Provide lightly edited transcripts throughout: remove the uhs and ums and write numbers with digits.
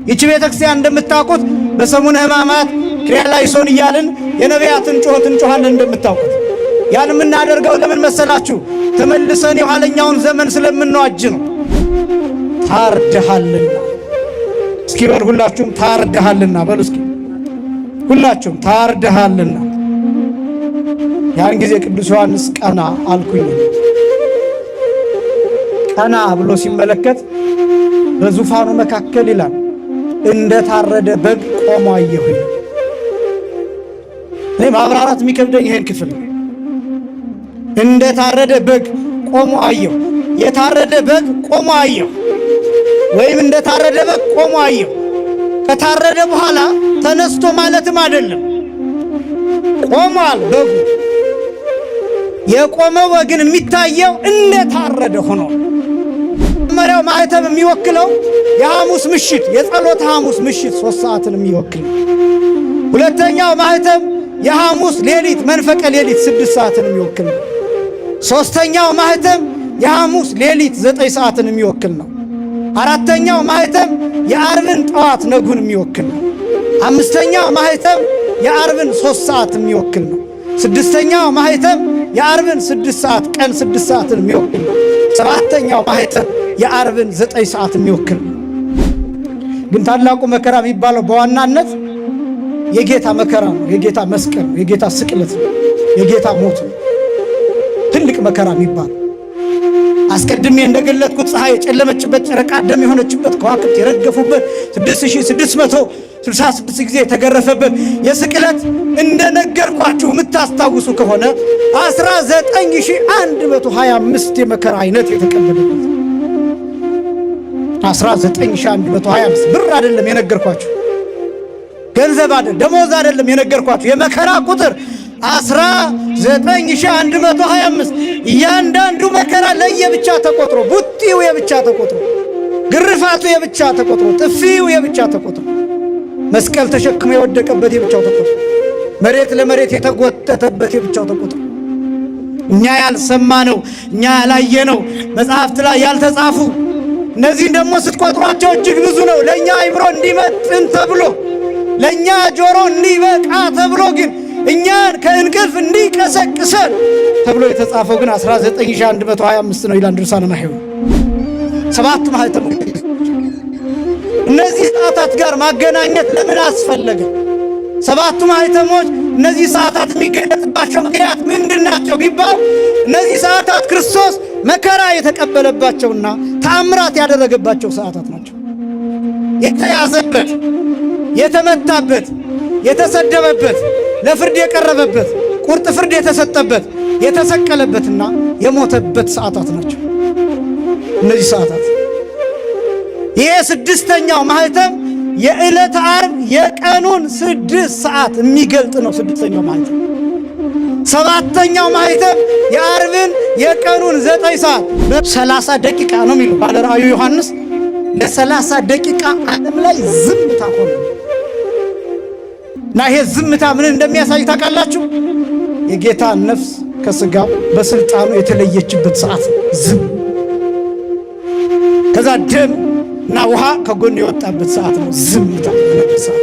ይህች ቤተክርስቲያን እንደምታውቁት በሰሙነ ሕማማት ክሪያላይሶን እያልን የነቢያትን ጩኸት እንጮኻለን እንደምታውቁት። ያን የምናደርገው ለምን መሰላችሁ? ተመልሰን የኋለኛውን ዘመን ስለምንዋጅ ነው። ታርደሃልና እስኪ በል ሁላችሁም ታርደሃልና በሉ እስኪ ሁላችሁም ታርደሃልና። ያን ጊዜ ቅዱስ ዮሐንስ ቀና አልኩኝ። ቀና ብሎ ሲመለከት በዙፋኑ መካከል ይላል እንደ ታረደ በግ ቆሞ አየሁኝ። እኔ ማብራራት የሚከብደኝ ይሄን ክፍል እንደ ታረደ በግ ቆሞ አየሁ። የታረደ በግ ቆሞ አየሁ ወይም እንደ ታረደ በግ ቆሞ አየሁ። ከታረደ በኋላ ተነስቶ ማለትም አይደለም፣ ቆሟል በጉ። የቆመው ወግን የሚታየው እንደ ታረደ ሆኖ መጀመሪያው ማህተም የሚወክለው የሐሙስ ምሽት የጸሎት ሐሙስ ምሽት 3 ሰዓትን የሚወክል። ሁለተኛው ማህተም የሐሙስ ሌሊት መንፈቀ ሌሊት 6 ሰዓትን የሚወክል ነው። ሶስተኛው ማህተም የሐሙስ ሌሊት 9 ሰዓትን የሚወክል ነው። አራተኛው ማህተም የዓርብን ጠዋት ነጉን የሚወክል ነው። አምስተኛው ማህተም የዓርብን 3 ሰዓት የሚወክል ነው። ስድስተኛው ማህተም የዓርብን 6 ሰዓት ቀን 6 ሰዓትን የሚወክል ነው። ሰባተኛው ማህተም የዓርብን 9 ሰዓት የሚወክል ነው። ግን ታላቁ መከራ የሚባለው በዋናነት የጌታ መከራ ነው። የጌታ መስቀል ነው። የጌታ ስቅለት ነው። የጌታ ሞት ነው። ትልቅ መከራ የሚባለው አስቀድሜ እንደገለጥኩት ፀሐይ የጨለመችበት፣ ጨረቃ ደም የሆነችበት፣ ከዋክብት የረገፉበት፣ 6666 ጊዜ የተገረፈበት የስቅለት እንደነገርኳችሁ የምታስታውሱ ከሆነ 19125 የመከራ አይነት የተቀበለበት 19125 ብር አይደለም የነገርኳችሁ፣ ገንዘብ አይደለም፣ ደሞዝ አይደለም የነገርኳችሁ። የመከራ ቁጥር 19125 እያንዳንዱ መከራ ለየብቻ ተቆጥሮ፣ ቡጢው የብቻ ተቆጥሮ፣ ግርፋቱ የብቻ ተቆጥሮ፣ ጥፊው የብቻ ተቆጥሮ፣ መስቀል ተሸክሞ የወደቀበት የብቻው ተቆጥሮ፣ መሬት ለመሬት የተጎተተበት የብቻው ተቆጥሮ፣ እኛ ያልሰማነው እኛ ያላየነው መጽሐፍት ላይ ያልተጻፉ እነዚህን ደግሞ ስትቆጥሯቸው እጅግ ብዙ ነው። ለእኛ አይምሮ እንዲመጥን ተብሎ ለእኛ ጆሮ እንዲበቃ ተብሎ ግን እኛን ከእንቅልፍ እንዲቀሰቅሰን ተብሎ የተጻፈው ግን 19125 ነው ይላል ድርሳነ ማኅየው። 7 ማህተሞች እነዚህ ሰዓታት ጋር ማገናኘት ለምን አስፈለገ? 7 ማህተሞች እነዚህ ሰዓታት የሚገለጥባቸው ምክንያት ምንድናቸው ቢባል እነዚህ ሰዓታት ክርስቶስ መከራ የተቀበለባቸውና ተአምራት ያደረገባቸው ሰዓታት ናቸው። የተያዘበት፣ የተመታበት፣ የተሰደበበት፣ ለፍርድ የቀረበበት፣ ቁርጥ ፍርድ የተሰጠበት፣ የተሰቀለበትና የሞተበት ሰዓታት ናቸው እነዚህ ሰዓታት። ይሄ 6ኛው ማህተም የዕለተ ዓርብ የቀኑን 6 ሰዓት የሚገልጥ ነው። 6ኛው ማህተም 7ኛው ማህተም የዓርብን የቀኑን 9 ሰዓት በ30 ደቂቃ ነው የሚለው ባለ ራእዩ ዮሐንስ። ለ30 ደቂቃ ዓለም ላይ ዝምታ ሆነ እና ይሄ ዝምታ ምን እንደሚያሳይ ታውቃላችሁ? የጌታ ነፍስ ከስጋው በስልጣኑ የተለየችበት ሰዓት ዝም። ከዛ ደም እና ውሃ ከጎን የወጣበት ሰዓት ነው ዝምታ ሰዓት።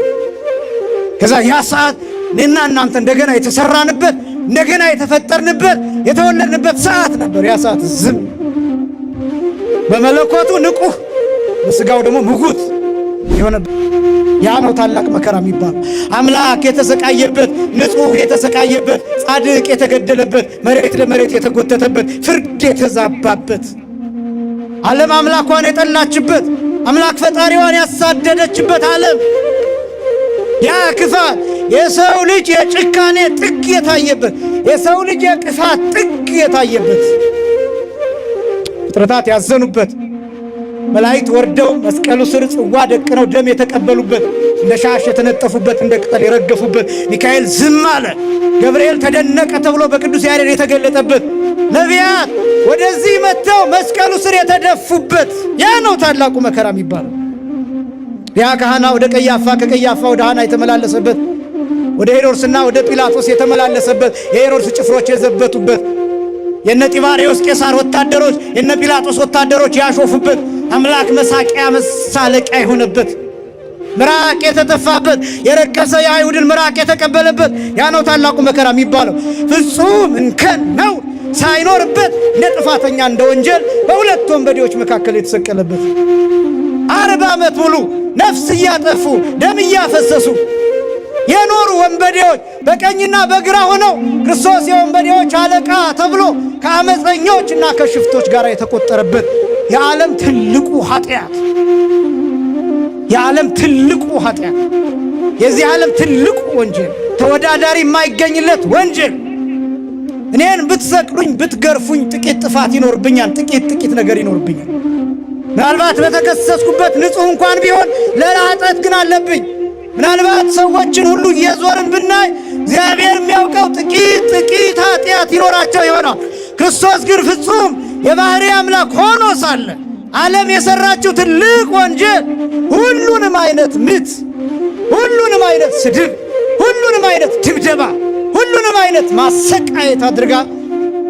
ከዛ ያ ሰዓት እኔና እናንተ እንደገና የተሰራንበት፣ እንደገና የተፈጠርንበት፣ የተወለድንበት ሰዓት ነበር። ያ ሰዓት ዝም። በመለኮቱ ንቁህ፣ በስጋው ደግሞ ምጉት የሆነበት ያ ነው ታላቅ መከራ የሚባለው። አምላክ የተሰቃየበት፣ ንጹህ የተሰቃየበት፣ ጻድቅ የተገደለበት፣ መሬት ለመሬት የተጎተተበት፣ ፍርድ የተዛባበት፣ ዓለም አምላኳን የጠላችበት፣ አምላክ ፈጣሪዋን ያሳደደችበት ዓለም ያ ክፋት የሰው ልጅ የጭካኔ ጥግ የታየበት፣ የሰው ልጅ የክፋት ጥግ የታየበት፣ ፍጥረታት ያዘኑበት፣ መላእክት ወርደው መስቀሉ ስር ጽዋ ደቅነው ደም የተቀበሉበት፣ እንደ ሻሽ የተነጠፉበት፣ እንደ ቅጠል የረገፉበት፣ ሚካኤል ዝም አለ፣ ገብርኤል ተደነቀ ተብሎ በቅዱስ ያሬድ የተገለጠበት፣ ነቢያት ወደዚህ መጥተው መስቀሉ ስር የተደፉበት ያ ነው ታላቁ መከራ የሚባለው። ያ ከሐና ወደ ቀያፋ፣ ከቀያፋ ወደ ሐና የተመላለሰበት፣ ወደ ሄሮድስና ወደ ጲላጦስ የተመላለሰበት፣ የሄሮድስ ጭፍሮች የዘበቱበት፣ የነ ጢባርዮስ ቄሳር ወታደሮች የነ ጲላጦስ ወታደሮች ያሾፉበት፣ አምላክ መሳቂያ መሳለቂያ የሆነበት ምራቅ የተተፋበት የረከሰ የአይሁድን ምራቅ የተቀበለበት ያ ነው ታላቁ መከራ የሚባለው። ፍጹም እንከን ነው ሳይኖርበት እንደ ጥፋተኛ እንደ ወንጀል በሁለት ወንበዴዎች መካከል የተሰቀለበት 40 ዓመት ሙሉ ነፍስ እያጠፉ ደም እያፈሰሱ የኖሩ ወንበዴዎች በቀኝና በግራ ሆነው ክርስቶስ የወንበዴዎች አለቃ ተብሎ ከአመፀኞችና ከሽፍቶች ጋር የተቆጠረበት የዓለም ትልቁ ኃጢአት የዚህ ዓለም ትልቁ ወንጀል ተወዳዳሪ የማይገኝለት ወንጀል። እኔን ብትሰቅሉኝ ብትገርፉኝ ጥቂት ጥፋት ይኖርብኛል፣ ጥቂት ነገር ይኖርብኛል። ምናልባት በተከሰስኩበት ንጹሕ እንኳን ቢሆን ሌላ ኃጢአት ግን አለብኝ። ምናልባት ሰዎችን ሁሉ እየዞርን ብናይ እግዚአብሔር የሚያውቀው ጥቂት ኃጢአት ይኖራቸው ይሆናል። ክርስቶስ ግን ፍጹም የባሕርይ አምላክ ሆኖ ሳለ ዓለም የሠራችው ትልቅ ወንጀል ሁሉንም አይነት ምት፣ ሁሉንም አይነት ስድብ፣ ሁሉንም አይነት ድብደባ፣ ሁሉንም አይነት ማሰቃየት አድርጋ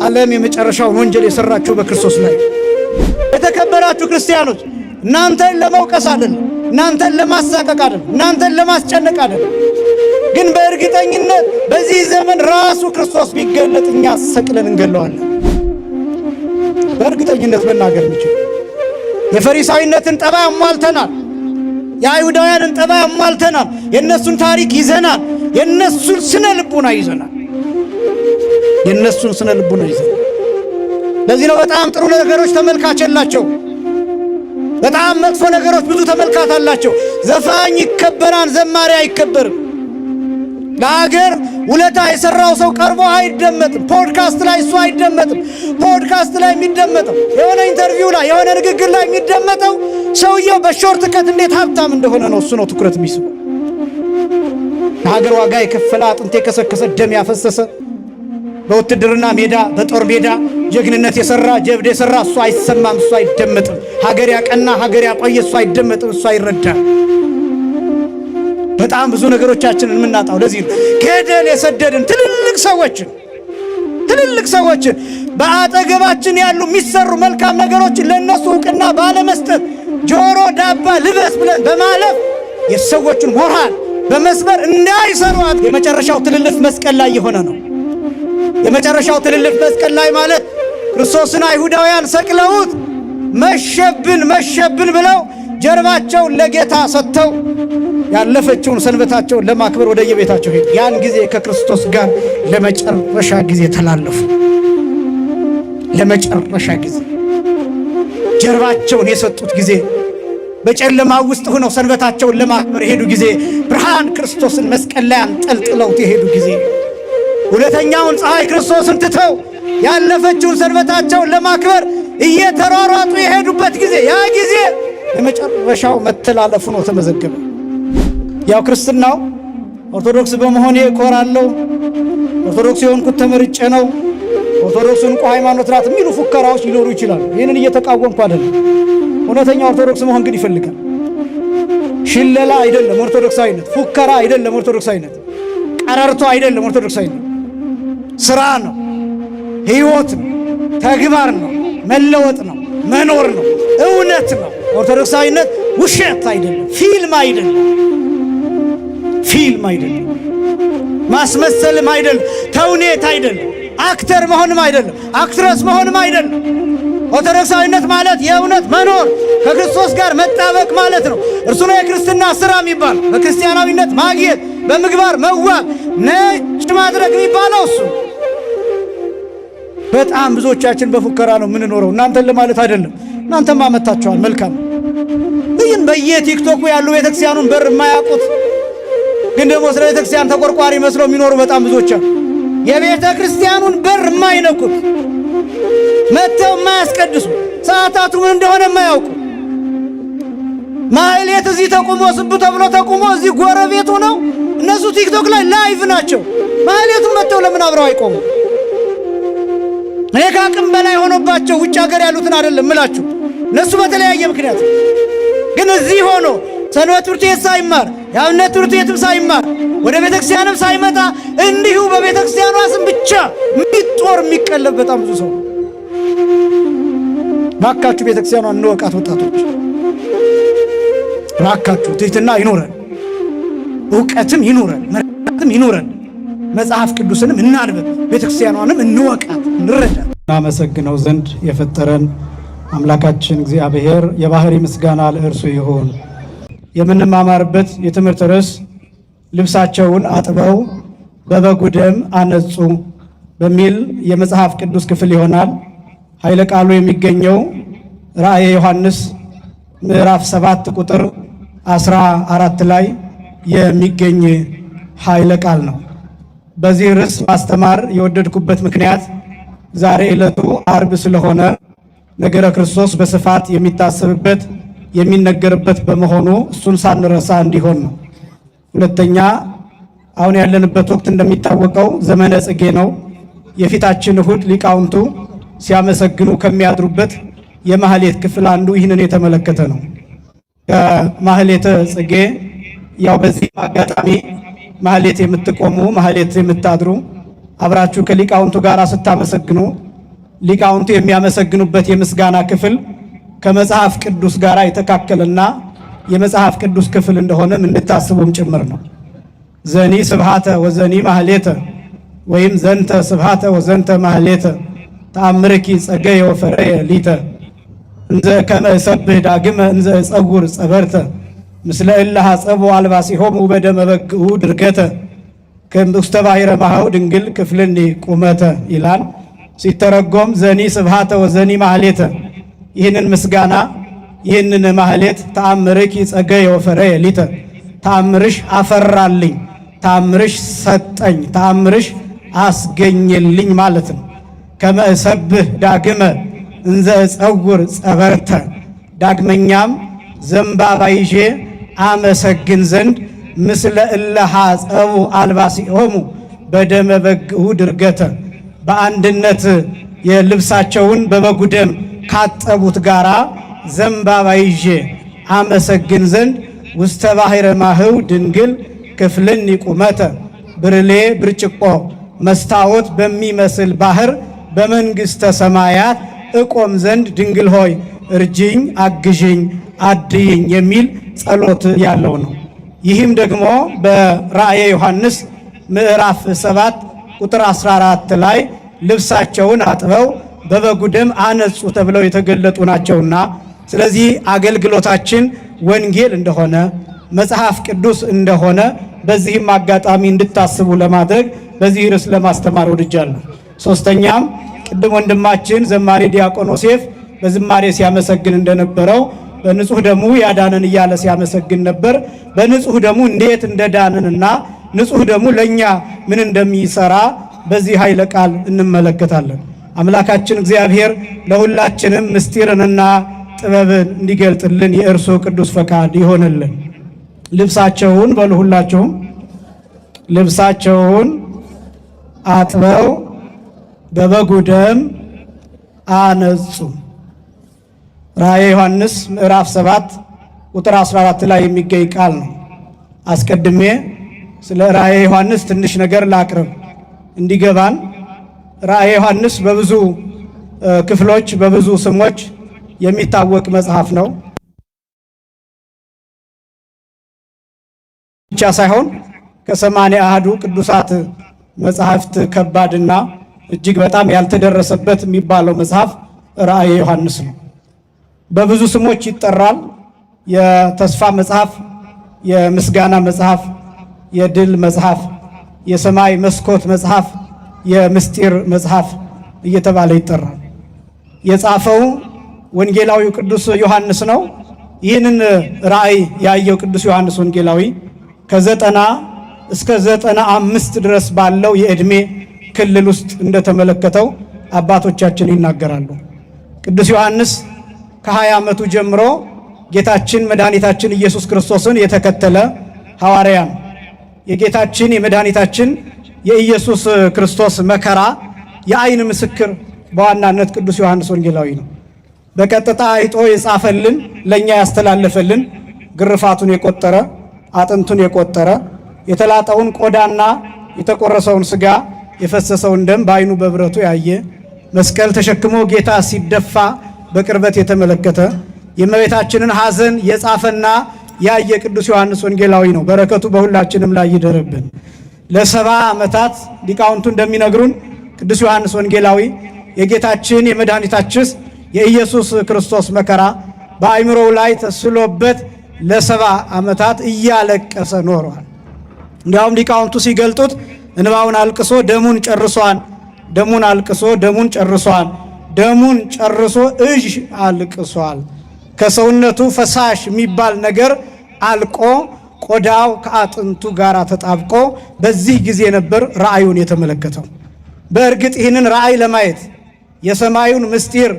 ዓለም የመጨረሻውን ወንጀል የሠራችው በክርስቶስ ላይ። የተከበራችሁ ክርስቲያኖች እናንተን ለመውቀስ አይደለም፣ እናንተን ለማሳቀቅ አይደለም፣ እናንተን ለማስጨነቅ አይደለም። ግን በእርግጠኝነት በዚህ ዘመን ራሱ ክርስቶስ ቢገለጥ እኛ ሰቅለን እንገለዋለን። በእርግጠኝነት መናገር እንችል። የፈሪሳዊነትን ጠባይ አሟልተናል። የአይሁዳውያንን ጠባይ አሟልተናል። የእነሱን ታሪክ ይዘናል። የእነሱን ስነ ልቡና ይዘናል። ለዚህ ነው በጣም ጥሩ ነገሮች ተመልካች የላቸው፣ በጣም መጥፎ ነገሮች ብዙ ተመልካች አላቸው። ዘፋኝ ይከበራል፣ ዘማሪ አይከበርም። ለሀገር ውለታ የሰራው ሰው ቀርቦ አይደመጥም። ፖድካስት ላይ እሱ አይደመጥም። ፖድካስት ላይ የሚደመጠው የሆነ ኢንተርቪው ላይ የሆነ ንግግር ላይ የሚደመጠው ሰውየው በሾርት ከት እንዴት ሀብታም እንደሆነ ነው። እሱ ነው ትኩረት የሚስበው። ለሀገር ዋጋ የከፈለ አጥንት የከሰከሰ ደም ያፈሰሰ በውትድርና ሜዳ በጦር ሜዳ ጀግንነት የሰራ ጀብድ የሰራ እሱ አይሰማም፣ እሱ አይደመጥም። ሀገር ያቀና ሀገር ያቆየ እሱ አይደመጥም፣ እሱ አይረዳም። በጣም ብዙ ነገሮቻችንን የምናጣው ለዚህ ነው። ገደል የሰደድን ትልልቅ ሰዎችን በአጠገባችን ያሉ የሚሰሩ መልካም ነገሮችን ለነሱ እውቅና ባለመስጠት ጆሮ ዳባ ልበስ ብለን በማለፍ የሰዎችን ሞራል በመስበር እንዳይሰሩት የመጨረሻው ትልልቅ መስቀል ላይ የሆነ ነው። የመጨረሻው ትልልቅ መስቀል ላይ ማለት ክርስቶስን አይሁዳውያን ሰቅለውት መሸብን ብለው ጀርባቸውን ለጌታ ሰጥተው ያለፈችውን ሰንበታቸውን ለማክበር ወደ የቤታቸው ሄዱ። ያን ጊዜ ከክርስቶስ ጋር ለመጨረሻ ጊዜ ተላለፉ። ለመጨረሻ ጊዜ ጀርባቸውን የሰጡት ጊዜ፣ በጨለማ ውስጥ ሆነው ሰንበታቸውን ለማክበር የሄዱ ጊዜ፣ ብርሃን ክርስቶስን መስቀል ላይ አንጠልጥለውት የሄዱ ጊዜ፣ ሁለተኛውን ፀሐይ ክርስቶስን ትተው ያለፈችውን ሰንበታቸውን ለማክበር እየተሯሯጡ የሄዱበት ጊዜ፣ ያ ጊዜ የመጨረሻው መተላለፉ ነው ተመዘገበ። ያው ክርስትናው ኦርቶዶክስ በመሆኔ እኮራለሁ፣ ኦርቶዶክስ የሆንኩት ተመርጬ ነው፣ ኦርቶዶክስ እንቁ ሃይማኖት ናት የሚሉ ፉከራዎች ሊኖሩ ይችላሉ። ይህንን እየተቃወምኩ አይደለም። እውነተኛ ኦርቶዶክስ መሆን ግን ይፈልጋል። ሽለላ አይደለም ኦርቶዶክሳዊነት፣ ፉከራ አይደለም ኦርቶዶክሳዊነት፣ ቀረርቶ አይደለም ኦርቶዶክሳዊነት። ስራ ነው፣ ህይወት ነው፣ ተግባር ነው፣ መለወጥ ነው፣ መኖር ነው፣ እውነት ነው። ኦርቶዶክሳዊነት ውሸት አይደለም፣ ፊልም አይደለም፣ ማስመሰልም አይደለም፣ ተውኔት አይደለም፣ አክተር መሆንም አይደለም፣ አክትረስ መሆንም አይደለም። ኦርቶዶክሳዊነት ማለት የእውነት መኖር፣ ከክርስቶስ ጋር መጣበቅ ማለት ነው። እርሱ ነው የክርስትና ስራ የሚባል። በክርስቲያናዊነት ማግኘት፣ በምግባር መዋብ፣ ነጭ ማድረግ የሚባለው እሱ። በጣም ብዙዎቻችን በፉከራ ነው የምንኖረው። እናንተን ለማለት አይደለም፣ እናንተማ መታችኋል፣ መልካም። ግን በየቲክቶኩ ያሉ ቤተክርስቲያኑን በር የማያውቁት ግን ደግሞ ስለ ቤተክርስቲያን ተቆርቋሪ መስለው የሚኖሩ በጣም ብዙዎች አሉ። የቤተ ክርስቲያኑን በር የማይነኩት፣ መተው የማያስቀድሱ፣ ሰዓታቱ ምን እንደሆነ የማያውቁ፣ ማህሌት እዚህ ተቁሞ ስቡ ተብሎ ተቁሞ እዚህ ጎረቤት ሆነው እነሱ ቲክቶክ ላይ ላይቭ ናቸው። ማህሌቱን መተው ለምን አብረው አይቆሙ? እኔ ከአቅም በላይ ሆኖባቸው ውጭ ሀገር ያሉትን አይደለም እምላችሁ፣ እነሱ በተለያየ ምክንያት ግን እዚህ ሆኖ ሰንበት ትምህርት ቤት ሳይማር የአብነት ትምህርት ቤትም ሳይማር ወደ ቤተክርስቲያንም ሳይመጣ እንዲሁ በቤተክርስቲያኗ ስም ብቻ የሚጦር የሚቀለብ በጣም ብዙ ሰው። ባካችሁ ቤተክርስቲያኗን እንወቃት ወጣቶች፣ ባካችሁ ትሕትና ይኖረን። እውቀትም ይኑረን፣ መረዳትም ይኑረን። መጽሐፍ ቅዱስንም እናንብብ፣ ቤተክርስቲያኗንም እንወቃት፣ እንረዳ። እናመሰግነው ዘንድ የፈጠረን አምላካችን እግዚአብሔር የባህሪ ምስጋና ለእርሱ ይሁን። የምንማማርበት የትምህርት ርዕስ ልብሳቸውን አጥበው በበጉ ደም አነጹ በሚል የመጽሐፍ ቅዱስ ክፍል ይሆናል። ኃይለ ቃሉ የሚገኘው ራእየ ዮሐንስ ምዕራፍ 7 ቁጥር 14 ላይ የሚገኝ ኃይለ ቃል ነው። በዚህ ርዕስ ማስተማር የወደድኩበት ምክንያት ዛሬ ዕለቱ ዓርብ ስለሆነ ነገረ ክርስቶስ በስፋት የሚታሰብበት የሚነገርበት በመሆኑ እሱን ሳንረሳ እንዲሆን ነው። ሁለተኛ አሁን ያለንበት ወቅት እንደሚታወቀው ዘመነ ጽጌ ነው። የፊታችን እሁድ ሊቃውንቱ ሲያመሰግኑ ከሚያድሩበት የማህሌት ክፍል አንዱ ይህንን የተመለከተ ነው። ከማህሌተ ጽጌ ያው በዚህ አጋጣሚ ማህሌት የምትቆሙ ማህሌት የምታድሩ አብራችሁ ከሊቃውንቱ ጋር ስታመሰግኑ ሊቃውንቱ የሚያመሰግኑበት የምስጋና ክፍል ከመጽሐፍ ቅዱስ ጋር የተካከለና የመጽሐፍ ቅዱስ ክፍል እንደሆነም እንድታስቡም ጭምር ነው። ዘኒ ስብሃተ ወዘኒ ማህሌተ ወይም ዘንተ ስብሃተ ወዘንተ ማህሌተ ተአምርኪ ጸገየ ወፈረየ ሊተ እንዘ ከመ እሰብህ ዳግመ እንዘ እጸውር ጸበርተ ምስለ እለ ሐጸቡ አልባሲሆሙ በደመ በግዑ ድርገተ ውስተ ባሕረ ማኀው ድንግል ክፍልኒ ቁመተ ይላል። ሲተረጎም ዘኒ ስብሃተ ወዘኒ ማህሌተ ይህንን ምስጋና ይህንን ማህሌት ተአምርኪ ጸገየ ወፈረየ ሊተ ተአምርሽ አፈራልኝ፣ ተአምርሽ ሰጠኝ፣ ተአምርሽ አስገኘልኝ ማለት ነው። ከመ እሰብህ ዳግመ እንዘ እጸውር ጸበርተ ዳግመኛም ዘንባባ ይዤ አመሰግን ዘንድ ምስለ እለ ሐጸቡ አልባሲሆሙ በደመ በግዑ ድርገተ በአንድነት የልብሳቸውን በበጉ ደም ካጠቡት ጋራ ዘንባባ ይዤ አመሰግን ዘንድ ውስተ ባሕረ ማኀው ድንግል ክፍልኒ ቁመተ ብርሌ ብርጭቆ መስታወት በሚመስል ባህር በመንግሥተ ሰማያት እቆም ዘንድ ድንግል ሆይ እርጅኝ፣ አግዥኝ፣ አድይኝ የሚል ጸሎት ያለው ነው። ይህም ደግሞ በራእየ ዮሐንስ ምዕራፍ 7 ቁጥር 14 ላይ ልብሳቸውን አጥበው በበጉ ደም አነጹ ተብለው የተገለጡ ናቸውና ስለዚህ አገልግሎታችን ወንጌል እንደሆነ መጽሐፍ ቅዱስ እንደሆነ በዚህም አጋጣሚ እንድታስቡ ለማድረግ በዚህ ርዕስ ለማስተማር ወድጃለሁ። ሶስተኛም ቅድም ወንድማችን ዘማሪ ዲያቆን ዮሴፍ በዝማሬ ሲያመሰግን እንደነበረው በንጹህ ደሙ ያዳነን እያለ ሲያመሰግን ነበር። በንጹህ ደሙ እንዴት እንደዳነንና ንጹህ ደሙ ለኛ ምን እንደሚሰራ በዚህ ኃይለ ቃል እንመለከታለን። አምላካችን እግዚአብሔር ለሁላችንም ምስጢርንና ጥበብን እንዲገልጥልን የእርሱ ቅዱስ ፈቃድ ይሆንልን። ልብሳቸውን በሉ ሁላችሁም ልብሳቸውን አጥበው በበጉ ደም አነጹ። ራእየ ዮሐንስ ምዕራፍ 7 ቁጥር 14 ላይ የሚገኝ ቃል ነው። አስቀድሜ ስለ ራእየ ዮሐንስ ትንሽ ነገር ላቅርብ እንዲገባን። ራእየ ዮሐንስ በብዙ ክፍሎች በብዙ ስሞች የሚታወቅ መጽሐፍ ነው ብቻ ሳይሆን ከ80 አሐዱ ቅዱሳት መጽሐፍት ከባድና እጅግ በጣም ያልተደረሰበት የሚባለው መጽሐፍ ራእየ ዮሐንስ ነው። በብዙ ስሞች ይጠራል። የተስፋ መጽሐፍ፣ የምስጋና መጽሐፍ፣ የድል መጽሐፍ፣ የሰማይ መስኮት መጽሐፍ፣ የምስጢር መጽሐፍ እየተባለ ይጠራል። የጻፈው ወንጌላዊው ቅዱስ ዮሐንስ ነው። ይህንን ራእይ ያየው ቅዱስ ዮሐንስ ወንጌላዊ ከ90 እስከ 95 ድረስ ባለው የዕድሜ ክልል ውስጥ እንደተመለከተው አባቶቻችን ይናገራሉ። ቅዱስ ዮሐንስ ከ20 ዓመቱ ጀምሮ ጌታችን መድኃኒታችን ኢየሱስ ክርስቶስን የተከተለ ሐዋርያ ነው። የጌታችን የመድኃኒታችን የኢየሱስ ክርስቶስ መከራ የዓይን ምስክር በዋናነት ቅዱስ ዮሐንስ ወንጌላዊ ነው። በቀጥታ አይቶ የጻፈልን ለኛ ያስተላለፈልን ግርፋቱን የቆጠረ አጥንቱን የቆጠረ የተላጠውን ቆዳና የተቆረሰውን ስጋ የፈሰሰውን ደም በዓይኑ በብረቱ ያየ መስቀል ተሸክሞ ጌታ ሲደፋ በቅርበት የተመለከተ የእመቤታችንን ሐዘን የጻፈና ያየ ቅዱስ ዮሐንስ ወንጌላዊ ነው። በረከቱ በሁላችንም ላይ ይደርብን። ለ70 ዓመታት ሊቃውንቱ እንደሚነግሩን ቅዱስ ዮሐንስ ወንጌላዊ የጌታችን የመድኃኒታችን የኢየሱስ ክርስቶስ መከራ በአእምሮው ላይ ተስሎበት ለ70 ዓመታት እያለቀሰ ኖሯል። እንዲያውም ሊቃውንቱ ሲገልጡት እንባውን አልቅሶ ደሙን ጨርሷል፣ ደሙን አልቅሶ ደሙን ጨርሷል፣ ደሙን ጨርሶ እጅ አልቅሷል። ከሰውነቱ ፈሳሽ የሚባል ነገር አልቆ ቆዳው ከአጥንቱ ጋር ተጣብቆ በዚህ ጊዜ ነበር ራእዩን የተመለከተው። በእርግጥ ይህንን ራእይ ለማየት የሰማዩን ምስጢር፣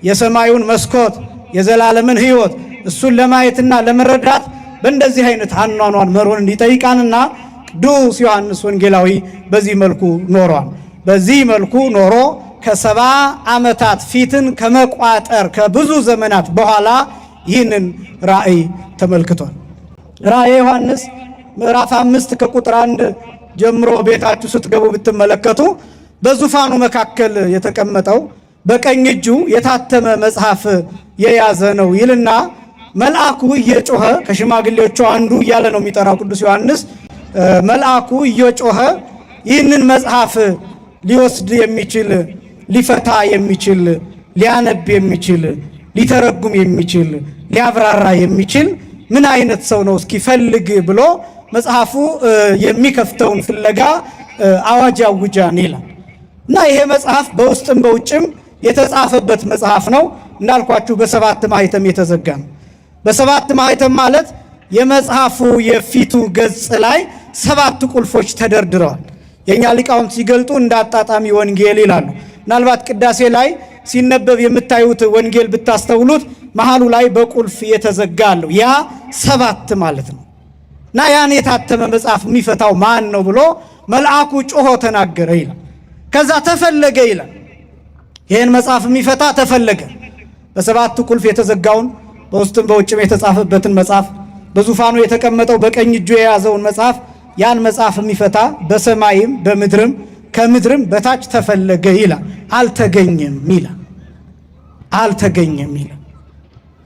የሰማዩን መስኮት፣ የዘላለምን ሕይወት እሱን ለማየትና ለመረዳት በእንደዚህ አይነት አኗኗን መሮን እንዲጠይቃንና ቅዱስ ዮሐንስ ወንጌላዊ በዚህ መልኩ ኖሯል። በዚህ መልኩ ኖሮ ከ70 ዓመታት ፊትን ከመቋጠር ከብዙ ዘመናት በኋላ ይህንን ራእይ ተመልክቷል። ራእየ ዮሐንስ ምዕራፍ 5 ከቁጥር 1 ጀምሮ ቤታችሁ ስትገቡ ብትመለከቱ በዙፋኑ መካከል የተቀመጠው በቀኝ እጁ የታተመ መጽሐፍ የያዘ ነው ይልና መልአኩ እየጮኸ ከሽማግሌዎቹ አንዱ እያለ ነው የሚጠራው ቅዱስ ዮሐንስ። መልአኩ እየጮኸ ይህንን መጽሐፍ ሊወስድ የሚችል ሊፈታ የሚችል ሊያነብ የሚችል ሊተረጉም የሚችል ሊያብራራ የሚችል ምን አይነት ሰው ነው እስኪ ፈልግ ብሎ መጽሐፉ የሚከፍተውን ፍለጋ አዋጅ አውጃን ይላል እና ይሄ መጽሐፍ በውስጥም በውጭም የተጻፈበት መጽሐፍ ነው። እንዳልኳችሁ በ7 ማኅተም የተዘጋ ነው። በ7 ማኅተም ማለት የመጽሐፉ የፊቱ ገጽ ላይ 7 ቁልፎች ተደርድረዋል። የኛ ሊቃውንት ሲገልጡ እንዳጣጣሚ ወንጌል ይላሉ። ምናልባት ቅዳሴ ላይ ሲነበብ የምታዩት ወንጌል ብታስተውሉት መሃሉ ላይ በቁልፍ የተዘጋ አለው። ያ 7 ማለት ነው እና ያን የታተመ መጽሐፍ የሚፈታው ማን ነው ብሎ መልአኩ ጮሆ ተናገረ ይላል። ከዛ ተፈለገ ይላል። ይህን መጽሐፍ የሚፈታ ተፈለገ። በ7 ቁልፍ የተዘጋውን በውስጥም በውጭም የተጻፈበትን መጽሐፍ በዙፋኑ የተቀመጠው በቀኝ እጁ የያዘውን መጽሐፍ ያን መጽሐፍ የሚፈታ በሰማይም በምድርም ከምድርም በታች ተፈለገ ይላል። አልተገኘም ይላል። አልተገኘም ይላል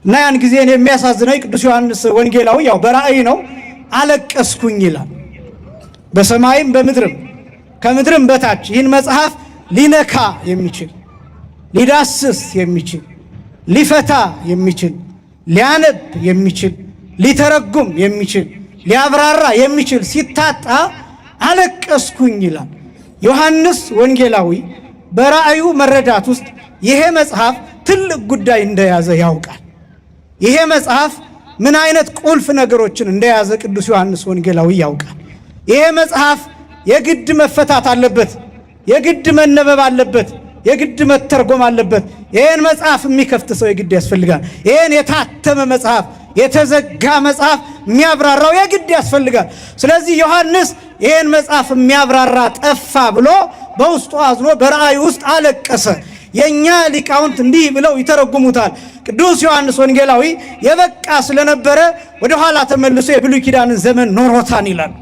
እና ያን ጊዜ የሚያሳዝነው ቅዱስ ዮሐንስ ወንጌላዊ ያው በራእይ ነው። አለቀስኩኝ ይላል። በሰማይም በምድርም ከምድርም በታች ይህን መጽሐፍ ሊነካ የሚችል ሊዳስስ የሚችል ሊፈታ የሚችል ሊያነብ የሚችል ሊተረጉም የሚችል ሊያብራራ የሚችል ሲታጣ አለቀስኩኝ ይላል። ዮሐንስ ወንጌላዊ በራእዩ መረዳት ውስጥ ይሄ መጽሐፍ ትልቅ ጉዳይ እንደያዘ ያውቃል። ይሄ መጽሐፍ ምን አይነት ቁልፍ ነገሮችን እንደያዘ ቅዱስ ዮሐንስ ወንጌላዊ ያውቃል። ይሄ መጽሐፍ የግድ መፈታት አለበት፣ የግድ መነበብ አለበት፣ የግድ መተርጎም አለበት። ይሄን መጽሐፍ የሚከፍት ሰው የግድ ያስፈልጋል። ይሄን የታተመ መጽሐፍ የተዘጋ መጽሐፍ የሚያብራራው የግድ ያስፈልጋል። ስለዚህ ዮሐንስ ይሄን መጽሐፍ የሚያብራራ ጠፋ ብሎ በውስጡ አዝኖ በራእይ ውስጥ አለቀሰ። የኛ ሊቃውንት እንዲህ ብለው ይተረጉሙታል። ቅዱስ ዮሐንስ ወንጌላዊ የበቃ ስለነበረ ወደ ኋላ ተመልሶ የብሉይ ኪዳንን ዘመን ኖሮታን ይላል።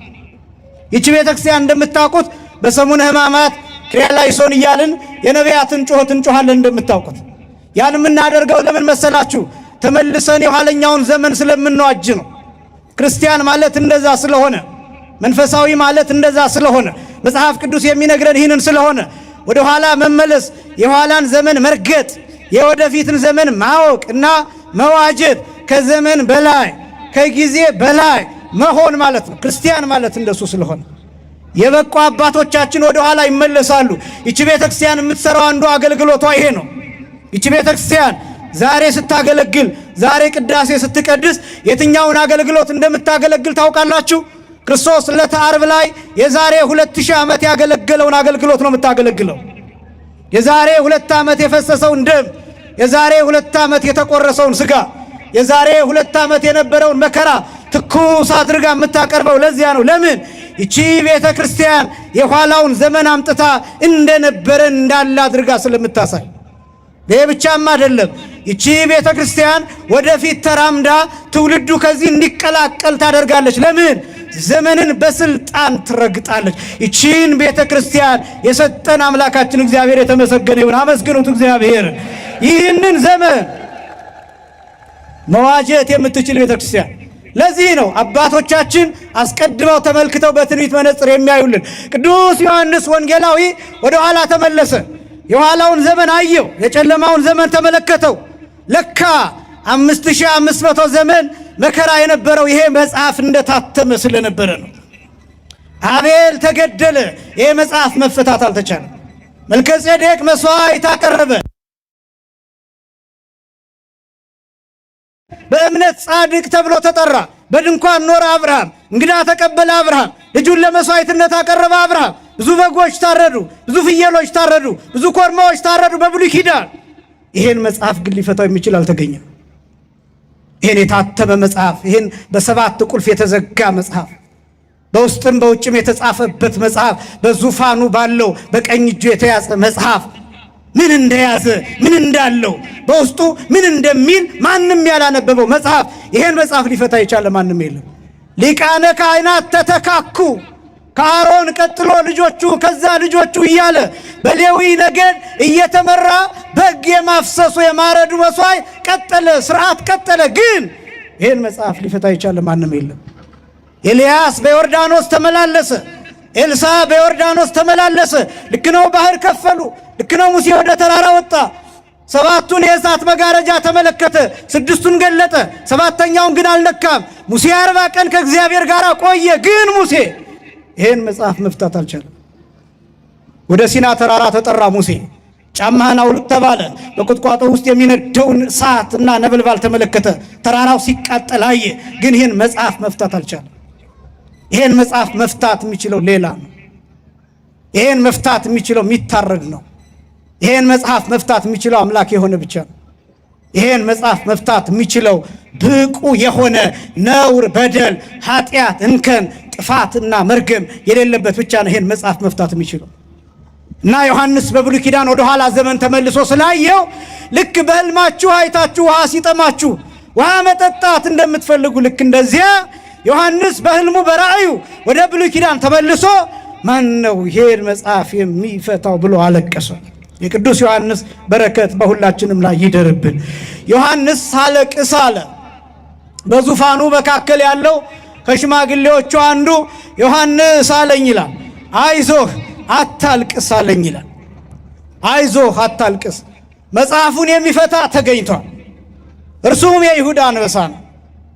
ይህች ቤተክርስቲያን እንደምታውቁት በሰሙነ ሕማማት ክርያላይሶን እያልን የነቢያትን ጩኸት እንጮኻለን። እንደምታውቁት ያን የምናደርገው ለምን መሰላችሁ? ተመልሰን የኋለኛውን ዘመን ስለምንዋጅ ነው። ክርስቲያን ማለት እንደዛ ስለሆነ፣ መንፈሳዊ ማለት እንደዛ ስለሆነ፣ መጽሐፍ ቅዱስ የሚነግረን ይህንን ስለሆነ ወደ ኋላ መመለስ፣ የኋላን ዘመን መርገጥ፣ የወደፊትን ዘመን ማወቅ እና መዋጀት፣ ከዘመን በላይ ከጊዜ በላይ መሆን ማለት ነው። ክርስቲያን ማለት እንደሱ ስለሆነ የበቁ አባቶቻችን ወደ ኋላ ይመለሳሉ። ይቺ ቤተክርስቲያን የምትሰራው አንዱ አገልግሎቷ ይሄ ነው። ይቺ ቤተክርስቲያን ዛሬ ስታገለግል፣ ዛሬ ቅዳሴ ስትቀድስ የትኛውን አገልግሎት እንደምታገለግል ታውቃላችሁ? ክርስቶስ ዕለተ ዓርብ ላይ የዛሬ 2000 ዓመት ያገለገለውን አገልግሎት ነው የምታገለግለው። የዛሬ 2 ዓመት የፈሰሰውን ደም፣ የዛሬ 2 ዓመት የተቆረሰውን ሥጋ፣ የዛሬ 2 ዓመት የነበረውን መከራ ትኩስ አድርጋ የምታቀርበው ለዚያ ነው። ለምን? ይቺ ቤተ ክርስቲያን የኋላውን ዘመን አምጥታ እንደነበረ እንዳለ አድርጋ ስለምታሳይ። ይህ ብቻም አይደለም። ይቺ ቤተ ክርስቲያን ወደፊት ተራምዳ ትውልዱ ከዚህ እንዲቀላቀል ታደርጋለች። ለምን? ዘመንን በስልጣን ትረግጣለች። ይቺን ቤተ ክርስቲያን የሰጠን አምላካችን እግዚአብሔር የተመሰገነ ይሁን። አመስግኑት እግዚአብሔር። ይህንን ዘመን መዋጀት የምትችል ቤተ ክርስቲያን፣ ለዚህ ነው አባቶቻችን አስቀድመው ተመልክተው በትንቢት መነጽር የሚያዩልን። ቅዱስ ዮሐንስ ወንጌላዊ ወደ ኋላ ተመለሰ። የኋላውን ዘመን አየው፣ የጨለማውን ዘመን ተመለከተው። ለካ 5500 ዘመን መከራ የነበረው ይሄ መጽሐፍ እንደታተመ ስለነበረ ነው። አቤል ተገደለ፣ ይሄ መጽሐፍ መፈታት አልተቻለም። መልከጼዴቅ መስዋዕት አቀረበ፣ በእምነት ጻድቅ ተብሎ ተጠራ። በድንኳን ኖረ አብርሃም፣ እንግዳ ተቀበለ አብርሃም፣ ልጁን ለመስዋዕትነት አቀረበ አብርሃም። ብዙ በጎች ታረዱ፣ ብዙ ፍየሎች ታረዱ፣ ብዙ ኮርማዎች ታረዱ በብሉይ ኪዳን። ይሄን መጽሐፍ ግን ሊፈታው የሚችል አልተገኘም። ይሄን የታተመ መጽሐፍ፣ ይሄን በሰባት ቁልፍ የተዘጋ መጽሐፍ፣ በውስጥም በውጭም የተጻፈበት መጽሐፍ፣ በዙፋኑ ባለው በቀኝ እጁ የተያዘ መጽሐፍ ምን እንደያዘ ምን እንዳለው በውስጡ ምን እንደሚል ማንም ያላነበበው መጽሐፍ፣ ይሄን መጽሐፍ ሊፈታ የቻለ ማንም የለም። ሊቃነ ካህናት ተተካኩ። ከአሮን ቀጥሎ ልጆቹ፣ ከዛ ልጆቹ እያለ በሌዊ ነገድ እየተመራ በግ የማፍሰሱ የማረዱ መስዋዕት ቀጠለ፣ ስርዓት ቀጠለ። ግን ይሄን መጽሐፍ ሊፈታ የቻለ ማንም የለም። ኤልያስ በዮርዳኖስ ተመላለሰ፣ ኤልሳ በዮርዳኖስ ተመላለሰ። ልክ ነው፣ ባህር ከፈሉ። ልክ ነው፣ ሙሴ ወደ ተራራ ወጣ። ሰባቱን የእሳት መጋረጃ ተመለከተ፣ ስድስቱን ገለጠ፣ ሰባተኛውን ግን አልነካም። ሙሴ 40 ቀን ከእግዚአብሔር ጋር ቆየ። ግን ሙሴ ይሄን መጽሐፍ መፍታት አልቻለም። ወደ ሲና ተራራ ተጠራ ሙሴ። ጫማህን አውልቅ ተባለ። በቁጥቋጦ ውስጥ የሚነደውን እሳትና ነበልባል ተመለከተ። ተራራው ሲቃጠል አየ። ግን ይሄን መጽሐፍ መፍታት አልቻለም። ይሄን መጽሐፍ መፍታት የሚችለው ሌላ ነው። ይሄን መፍታት የሚችለው የሚታረድ ነው። ይሄን መጽሐፍ መፍታት የሚችለው አምላክ የሆነ ብቻ ነው። ይሄን መጽሐፍ መፍታት የሚችለው ብቁ የሆነ ነውር፣ በደል፣ ኃጢአት፣ እንከን፣ ጥፋትና መርገም የሌለበት ብቻ ነው ይሄን መጽሐፍ መፍታት የሚችለው። እና ዮሐንስ በብሉይ ኪዳን ወደ ኋላ ዘመን ተመልሶ ስላየው ልክ በሕልማችሁ አይታችሁ ውሃ ሲጠማችሁ ውሃ መጠጣት እንደምትፈልጉ ልክ እንደዚያ ዮሐንስ በሕልሙ በራእዩ ወደ ብሉይ ኪዳን ተመልሶ ማን ነው ይሄን መጽሐፍ የሚፈታው ብሎ አለቀሰ። የቅዱስ ዮሐንስ በረከት በሁላችንም ላይ ይደርብን። ዮሐንስ ሳለቅስ አለ። በዙፋኑ መካከል ያለው ከሽማግሌዎቹ አንዱ ዮሐንስ አለኝ ይላል። አይዞህ አታልቅስ አለኝ ይላል። አይዞህ አታልቅስ። መጽሐፉን የሚፈታ ተገኝቷል። እርሱም የይሁዳ አንበሳ ነው፣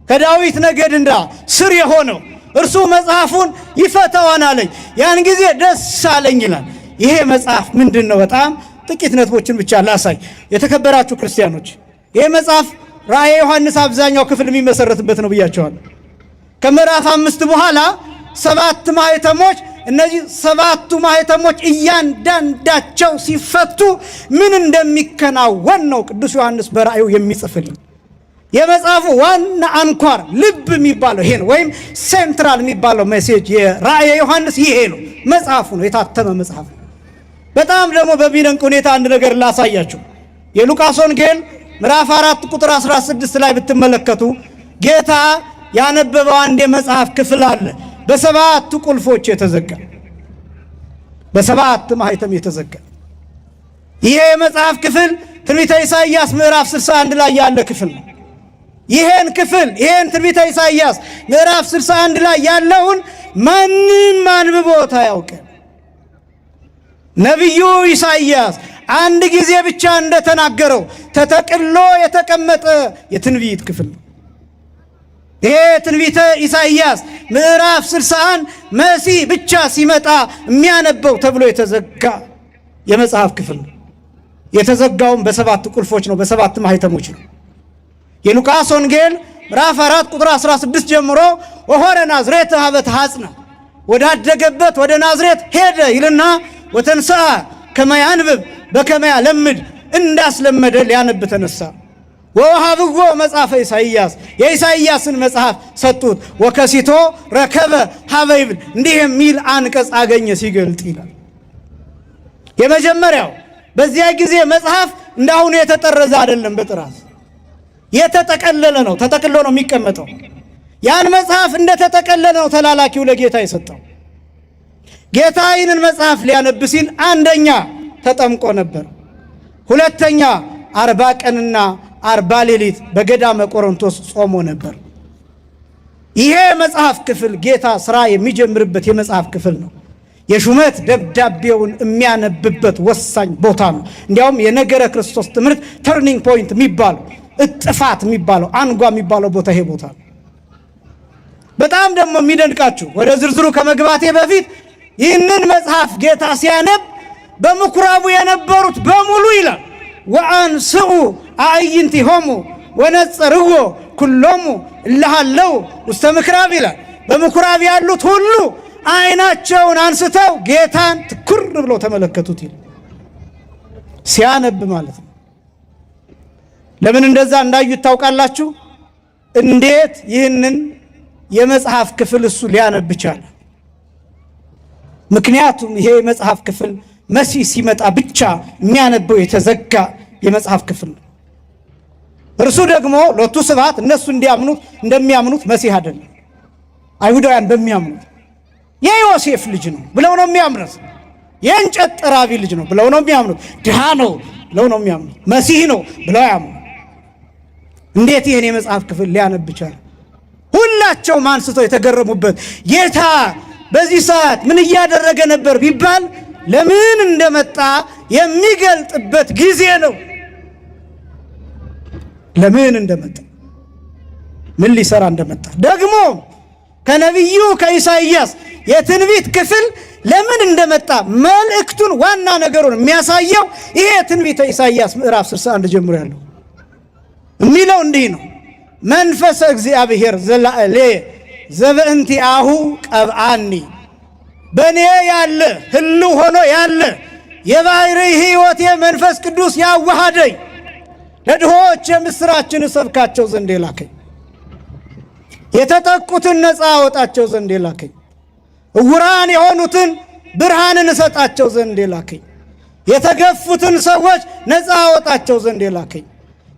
ከዳዊት ነገድና ስር የሆነው እርሱ መጽሐፉን ይፈታዋን አለኝ። ያን ጊዜ ደስ አለኝ ይላል። ይሄ መጽሐፍ ምንድን ነው? በጣም ጥቂት ነጥቦችን ብቻ ላሳይ። የተከበራችሁ ክርስቲያኖች፣ ይሄ መጽሐፍ ራእየ ዮሐንስ አብዛኛው ክፍል የሚመሰረትበት ነው ብያቸዋለሁ። ከምዕራፍ 5 በኋላ 7 ማህተሞች፣ እነዚህ 7ቱ ማህተሞች እያንዳንዳቸው ሲፈቱ ምን እንደሚከናወን ነው ቅዱስ ዮሐንስ በራእዩ የሚጽፍልን። የመጽሐፉ ዋና አንኳር ልብ የሚባለው ይሄ ነው፣ ወይም ሴንትራል የሚባለው ሜሴጅ የራእየ ዮሐንስ ይሄ ነው። መጽሐፉ ነው፣ የታተመ መጽሐፍ ነው። በጣም ደግሞ በሚደንቅ ሁኔታ አንድ ነገር ላሳያችሁ። የሉቃስ ወንጌል ምዕራፍ 4 ቁጥር 16 ላይ ብትመለከቱ ጌታ ያነበበው አንድ የመጽሐፍ ክፍል አለ፣ በ7 ቁልፎች የተዘጋ፣ በ7 ማህተም የተዘጋ። ይሄ የመጽሐፍ ክፍል ትንቢተ ኢሳይያስ ምዕራፍ 61 ላይ ያለ ክፍል ነው። ይሄን ክፍል ይሄን ትንቢተ ኢሳይያስ ምዕራፍ 61 ላይ ያለውን ማንም አንብቦት አያውቅም። ነቢዩ ኢሳይያስ አንድ ጊዜ ብቻ እንደተናገረው ተጠቅሎ የተቀመጠ የትንቢት ክፍል ነው። ይሄ ትንቢተ ኢሳይያስ ምዕራፍ 61 መሲህ ብቻ ሲመጣ የሚያነበው ተብሎ የተዘጋ የመጽሐፍ ክፍል ነው። የተዘጋውም በ7 ቁልፎች ነው፣ በ7 ማህተሞች ነው። የሉቃስ ወንጌል ምዕራፍ 4 ቁጥር 16 ጀምሮ ወሆረ ናዝሬት ሀበ ተሐጽነ፣ ወዳደገበት ወደ ናዝሬት ሄደ ይልና ወተንሥአ ከመ ያንብብ በከመ ያለምድ፣ እንዳስለመደ ሊያነብ ተነሳ። ወወሀብዎ መጽሐፈ ኢሳይያስ፣ የኢሳይያስን መጽሐፍ ሰጡት። ወከሲቶ ረከበ ሀበ ይብል፣ እንዲህ የሚል አንቀጽ አገኘ ሲገልጥ ይላል። የመጀመሪያው በዚያ ጊዜ መጽሐፍ እንዳሁኑ የተጠረዘ አይደለም፣ በጥራዝ የተጠቀለለ ነው። ተጠቅሎ ነው የሚቀመጠው። ያን መጽሐፍ እንደተጠቀለለ ነው ተላላኪው ለጌታ የሰጠው። ጌታ ይህንን መጽሐፍ ሊያነብ ሲል አንደኛ ተጠምቆ ነበር፣ ሁለተኛ 40 ቀንና 40 ሌሊት በገዳመ ቆሮንቶስ ጾሞ ነበር። ይሄ መጽሐፍ ክፍል ጌታ ስራ የሚጀምርበት የመጽሐፍ ክፍል ነው። የሹመት ደብዳቤውን የሚያነብበት ወሳኝ ቦታ ነው። እንዲያውም የነገረ ክርስቶስ ትምህርት ተርኒንግ ፖይንት የሚባለው እጥፋት የሚባለው አንጓ የሚባለው ቦታ ይሄ ቦታ ነው። በጣም ደግሞ የሚደንቃችሁ ወደ ዝርዝሩ ከመግባቴ በፊት ይህንን መጽሐፍ ጌታ ሲያነብ በምኩራቡ የነበሩት በሙሉ ይላል ወአንስኡ አዕይንቲሆሙ ወነጽርዎ ኩሎሙ እልሃለው ውስተ ምኩራብ ይላል። በምኩራብ ያሉት ሁሉ አይናቸውን አንስተው ጌታን ትኩር ብለው ተመለከቱት ይላል። ሲያነብ ማለት ነው። ለምን እንደዛ እንዳዩት ታውቃላችሁ? እንዴት ይህንን የመጽሐፍ ክፍል እሱ ሊያነብ ቻለ? ምክንያቱም ይሄ የመጽሐፍ ክፍል መሲህ ሲመጣ ብቻ የሚያነበው የተዘጋ የመጽሐፍ ክፍል ነው። እርሱ ደግሞ ሎቱ ስብሐት እነሱ እንደሚያምኑት መሲህ አይደለም። አይሁዳውያን በሚያምኑት የዮሴፍ ልጅ ነው ብለው ነው የሚያምኑት። የእንጨት ጠራቢ ልጅ ነው ብለው ነው የሚያምኑት። ድሃ ነው ብለው ነው የሚያምኑት። መሲህ ነው ብለው ያምኑ። እንዴት ይህን የመጽሐፍ ክፍል ሊያነብ ቻለ? ሁላቸውም አንስተው የተገረሙበት ጌታ በዚህ ሰዓት ምን እያደረገ ነበር ቢባል ለምን እንደመጣ የሚገልጥበት ጊዜ ነው። ለምን እንደመጣ ምን ሊሰራ እንደመጣ ደግሞ ከነቢዩ ከኢሳይያስ የትንቢት ክፍል ለምን እንደመጣ መልእክቱን ዋና ነገሩን የሚያሳየው ይሄ ትንቢተ ኢሳይያስ ምዕራፍ 61 ጀምሮ ያለው የሚለው እንዲህ ነው። መንፈሰ እግዚአብሔር ዘላዕሌ ዘበእንቲአሁ ቀብአኒ በእኔ ያለ ህልው ሆኖ ያለ የባሕርይ ሕይወቴ መንፈስ ቅዱስ ያዋሃደኝ ለድሆች የምስራችን እሰብካቸው ዘንድ የላከኝ የተጠቁትን ነፃ አወጣቸው ዘንድ የላከኝ ዕውራን የሆኑትን ብርሃንን እሰጣቸው ዘንድ የላከኝ የተገፉትን ሰዎች ነፃ አወጣቸው ዘንድ የላከኝ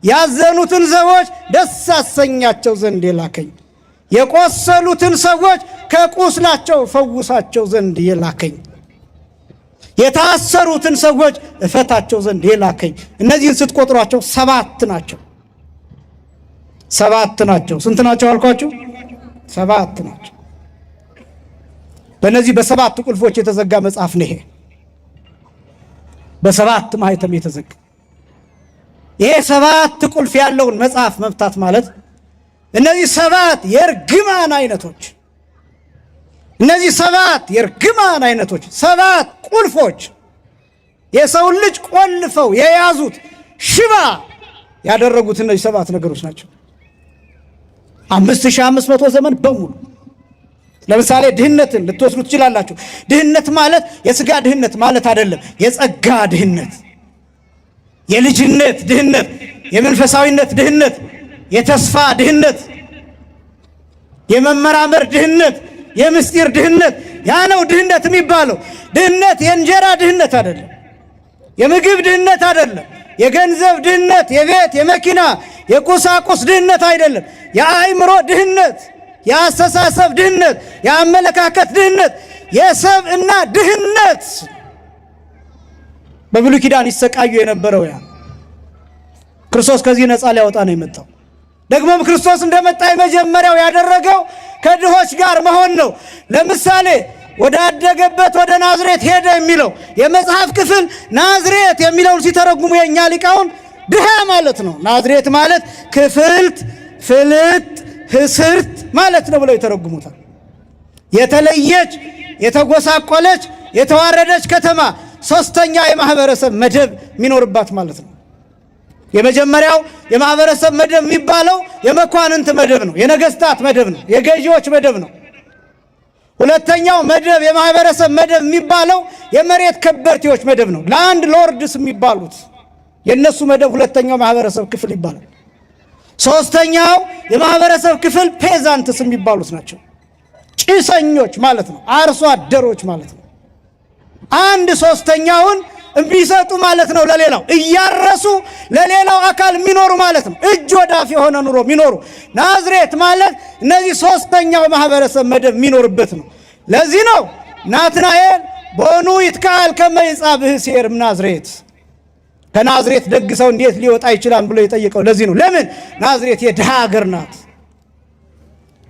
ያዘኑትን ሰዎች ደስ አሰኛቸው ዘንድ የላከኝ የቆሰሉትን ሰዎች ከቁስላቸው ፈውሳቸው ዘንድ የላከኝ የታሰሩትን ሰዎች እፈታቸው ዘንድ የላከኝ። እነዚህን ስትቆጥሯቸው 7 ናቸው። 7 ናቸው። ስንት ናቸው አልኳችሁ? 7 ናቸው። በእነዚህ በ7 ቁልፎች የተዘጋ መጽሐፍ ነው። ይሄ በ7 ማህተም የተዘጋ ይሄ 7 ቁልፍ ያለውን መጽሐፍ መፍታት ማለት እነዚህ 7 የርግማን አይነቶች እነዚህ 7 የርግማን አይነቶች 7 ቁልፎች የሰው ልጅ ቆልፈው የያዙት ሽባ ያደረጉት እነዚህ 7 ነገሮች ናቸው። 5500 ዘመን በሙሉ ለምሳሌ ድህነትን ልትወስዱ ትችላላችሁ። ድህነት ማለት የሥጋ ድህነት ማለት አይደለም። የጸጋ ድህነት፣ የልጅነት ድህነት፣ የመንፈሳዊነት ድህነት፣ የተስፋ ድህነት፣ የመመራመር ድህነት፣ የምስጢር ድህነት ያ ነው ድህነት የሚባለው። ድህነት የእንጀራ ድህነት አይደለም። የምግብ ድህነት አይደለም። የገንዘብ ድህነት፣ የቤት የመኪና የቁሳቁስ ድህነት አይደለም። የአእምሮ ድህነት፣ የአስተሳሰብ ድህነት፣ የአመለካከት ድህነት፣ የሰብዕና ድህነት በብሉይ ኪዳን ይሰቃዩ የነበረው ያ ክርስቶስ ከዚህ ነፃ ሊያወጣ ነው የመጣው። ደግሞም ክርስቶስ እንደመጣ የመጀመሪያው ያደረገው ከድሆች ጋር መሆን ነው። ለምሳሌ ወደ አደገበት ወደ ናዝሬት ሄደ የሚለው የመጽሐፍ ክፍል ናዝሬት የሚለውን ሲተረጉሙ የኛ ሊቃውን ድሃ ማለት ነው። ናዝሬት ማለት ክፍልት፣ ፍልጥ፣ ህስርት ማለት ነው ብለው ይተረጉሙታል። የተለየች፣ የተጎሳቆለች፣ የተዋረደች ከተማ፣ ሶስተኛ የማህበረሰብ መደብ የሚኖርባት ማለት ነው። የመጀመሪያው የማህበረሰብ መደብ የሚባለው የመኳንንት መደብ ነው፣ የነገስታት መደብ ነው፣ የገዢዎች መደብ ነው። ሁለተኛው መደብ የማህበረሰብ መደብ የሚባለው የመሬት ከበርቴዎች መደብ ነው፣ ላንድ ሎርድስ የሚባሉት የነሱ መደብ ሁለተኛው ማህበረሰብ ክፍል ይባላል። ሶስተኛው የማህበረሰብ ክፍል ፔዛንትስ የሚባሉት ናቸው፣ ጭሰኞች ማለት ነው፣ አርሶ አደሮች ማለት ነው። አንድ ሶስተኛውን የሚሰጡ ማለት ነው ለሌላው፣ እያረሱ ለሌላው አካል የሚኖሩ ማለት ነው፣ እጅ ወዳፍ የሆነ ኑሮ የሚኖሩ። ናዝሬት ማለት እነዚህ ሶስተኛው ማህበረሰብ መደብ የሚኖርበት ነው። ለዚህ ነው ናትናኤል በኑ ይትካል ከመ ይጻእ ብእሲር እምናዝሬት፣ ከናዝሬት ደግ ሰው እንዴት ሊወጣ ይችላል ብሎ የጠየቀው ለዚህ ነው። ለምን? ናዝሬት የድሃ ሀገር ናት።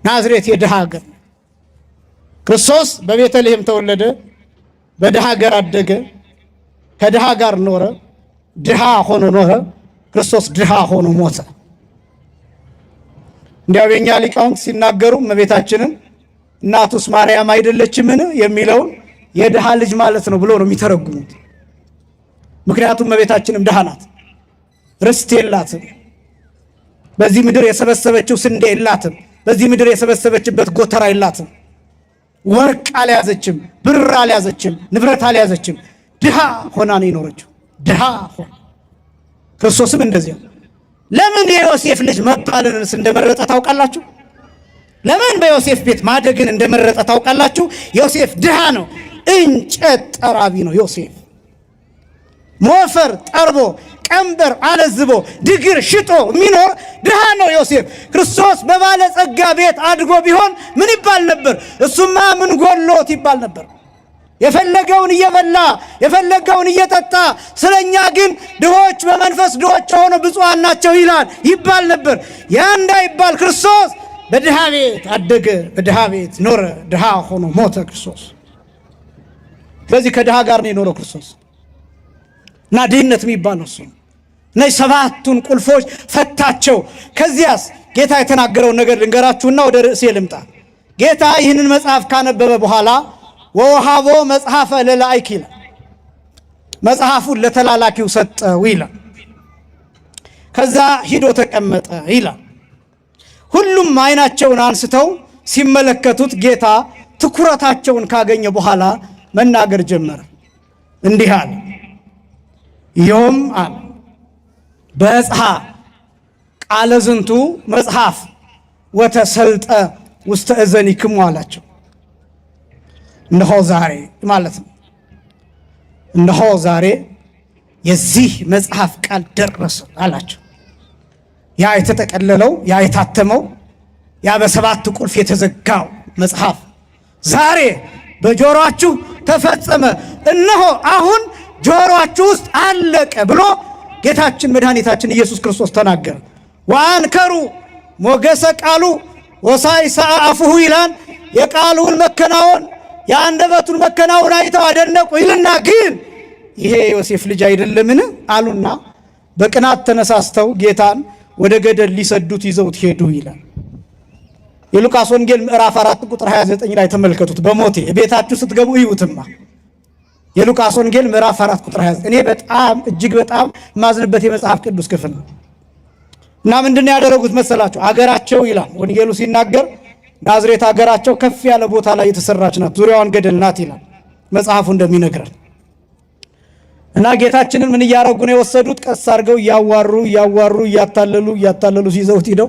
ናዝሬት የድሃ ሀገር። ክርስቶስ በቤተልሔም ተወለደ፣ በድሃ ሀገር አደገ፣ ከድሃ ጋር ኖረ፣ ድሃ ሆኖ ኖረ። ክርስቶስ ድሃ ሆኖ ሞተ። እንዲያው የኛ ሊቃውንት ሲናገሩ እመቤታችንን እናቱስ ማርያም አይደለችምን የሚለውን የድሃ ልጅ ማለት ነው ብሎ ነው የሚተረጉሙት። ምክንያቱም እመቤታችንም ድሃ ናት፣ ርስት የላትም። በዚህ ምድር የሰበሰበችው ስንዴ የላትም። በዚህ ምድር የሰበሰበችበት ጎተራ የላትም። ወርቅ አልያዘችም፣ ብር አልያዘችም፣ ንብረት አልያዘችም። ድሃ ሆና ነው የኖረችው። ድሃ ሆና ክርስቶስም እንደዚያ። ለምን የዮሴፍ ልጅ መባልንስ እንደመረጠ ታውቃላችሁ? ለምን በዮሴፍ ቤት ማደግን እንደመረጠ ታውቃላችሁ? ዮሴፍ ድሃ ነው። እንጨት ጠራቢ ነው ዮሴፍ። ሞፈር ጠርቦ ቀንበር አለዝቦ ድግር ሽጦ የሚኖር ድሃ ነው ዮሴፍ። ክርስቶስ በባለጸጋ ቤት አድጎ ቢሆን ምን ይባል ነበር? እሱማ ምን ጎሎት ይባል ነበር። የፈለገውን እየበላ የፈለገውን እየጠጣ፣ ስለኛ ግን ድሆች በመንፈስ ድሆች ሆኖ ብፁዓን ናቸው ይባል ነበር። ያ እንዳይባል ክርስቶስ በድሃ ቤት አደገ፣ በድሃ ቤት ኖረ፣ ድሃ ሆኖ ሞተ ክርስቶስ። ስለዚህ ከድሃ ጋር ነው የኖረው ክርስቶስ እና ድህነት የሚባለው እሱ። እነዚህ ሰባቱን ቁልፎች ፈታቸው። ከዚያስ ጌታ የተናገረውን ነገር ልንገራችሁና ወደ ርዕሴ ልምጣ። ጌታ ይህንን መጽሐፍ ካነበበ በኋላ ወወሃቦ መጽሐፈ ለላእኪ ይላል፣ መጽሐፉን ለተላላኪው ሰጠው ይላል። ከዛ ሂዶ ተቀመጠ ይላል። ሁሉም አይናቸውን አንስተው ሲመለከቱት ጌታ ትኩረታቸውን ካገኘ በኋላ መናገር ጀመረ። እንዲህ አለ፣ ዮም አለ በጽሐ ቃለ ዝንቱ መጽሐፍ ወተሰልጠ ውስተ እዘኒክሙ አላቸው። እነሆ ዛሬ ማለት ነው። እነሆ ዛሬ የዚህ መጽሐፍ ቃል ደረሰ አላቸው። ያ የተጠቀለለው፣ ያ የታተመው፣ ያ በሰባት ቁልፍ የተዘጋው መጽሐፍ ዛሬ በጆሮአችሁ ተፈጸመ። እነሆ አሁን ጆሮአችሁ ውስጥ አለቀ ብሎ ጌታችን መድኃኒታችን ኢየሱስ ክርስቶስ ተናገረ። ወአንከሩ ሞገሰ ቃሉ ወሳይሰ አፉሁ ይላል። የቃሉን መከናወን የአንደበቱን መከናወን አይተው አደነቁ ይልና ግን ይሄ ዮሴፍ ልጅ አይደለምን አሉና በቅናት ተነሳስተው ጌታን ወደ ገደል ሊሰዱት ይዘውት ሄዱ ይላል። የሉቃስ ወንጌል ምዕራፍ 4 ቁጥር 29 ላይ ተመልከቱት። በሞቴ ቤታችሁ ስትገቡ እዩትማ። የሉቃስ ወንጌል ምዕራፍ 4 ቁጥር 29 እኔ በጣም እጅግ በጣም ማዝንበት የመጽሐፍ ቅዱስ ክፍል ነው። እና ምንድነው ያደረጉት መሰላችሁ? አገራቸው ይላል ወንጌሉ ሲናገር ናዝሬት አገራቸው ከፍ ያለ ቦታ ላይ የተሰራች ናት፣ ዙሪያዋን ገደል ናት ይላል መጽሐፉ እንደሚነግረን። እና ጌታችንን ምን እያረጉ ነው የወሰዱት? ቀስ አድርገው እያዋሩ እያታለሉ ሲይዘውት ሂደው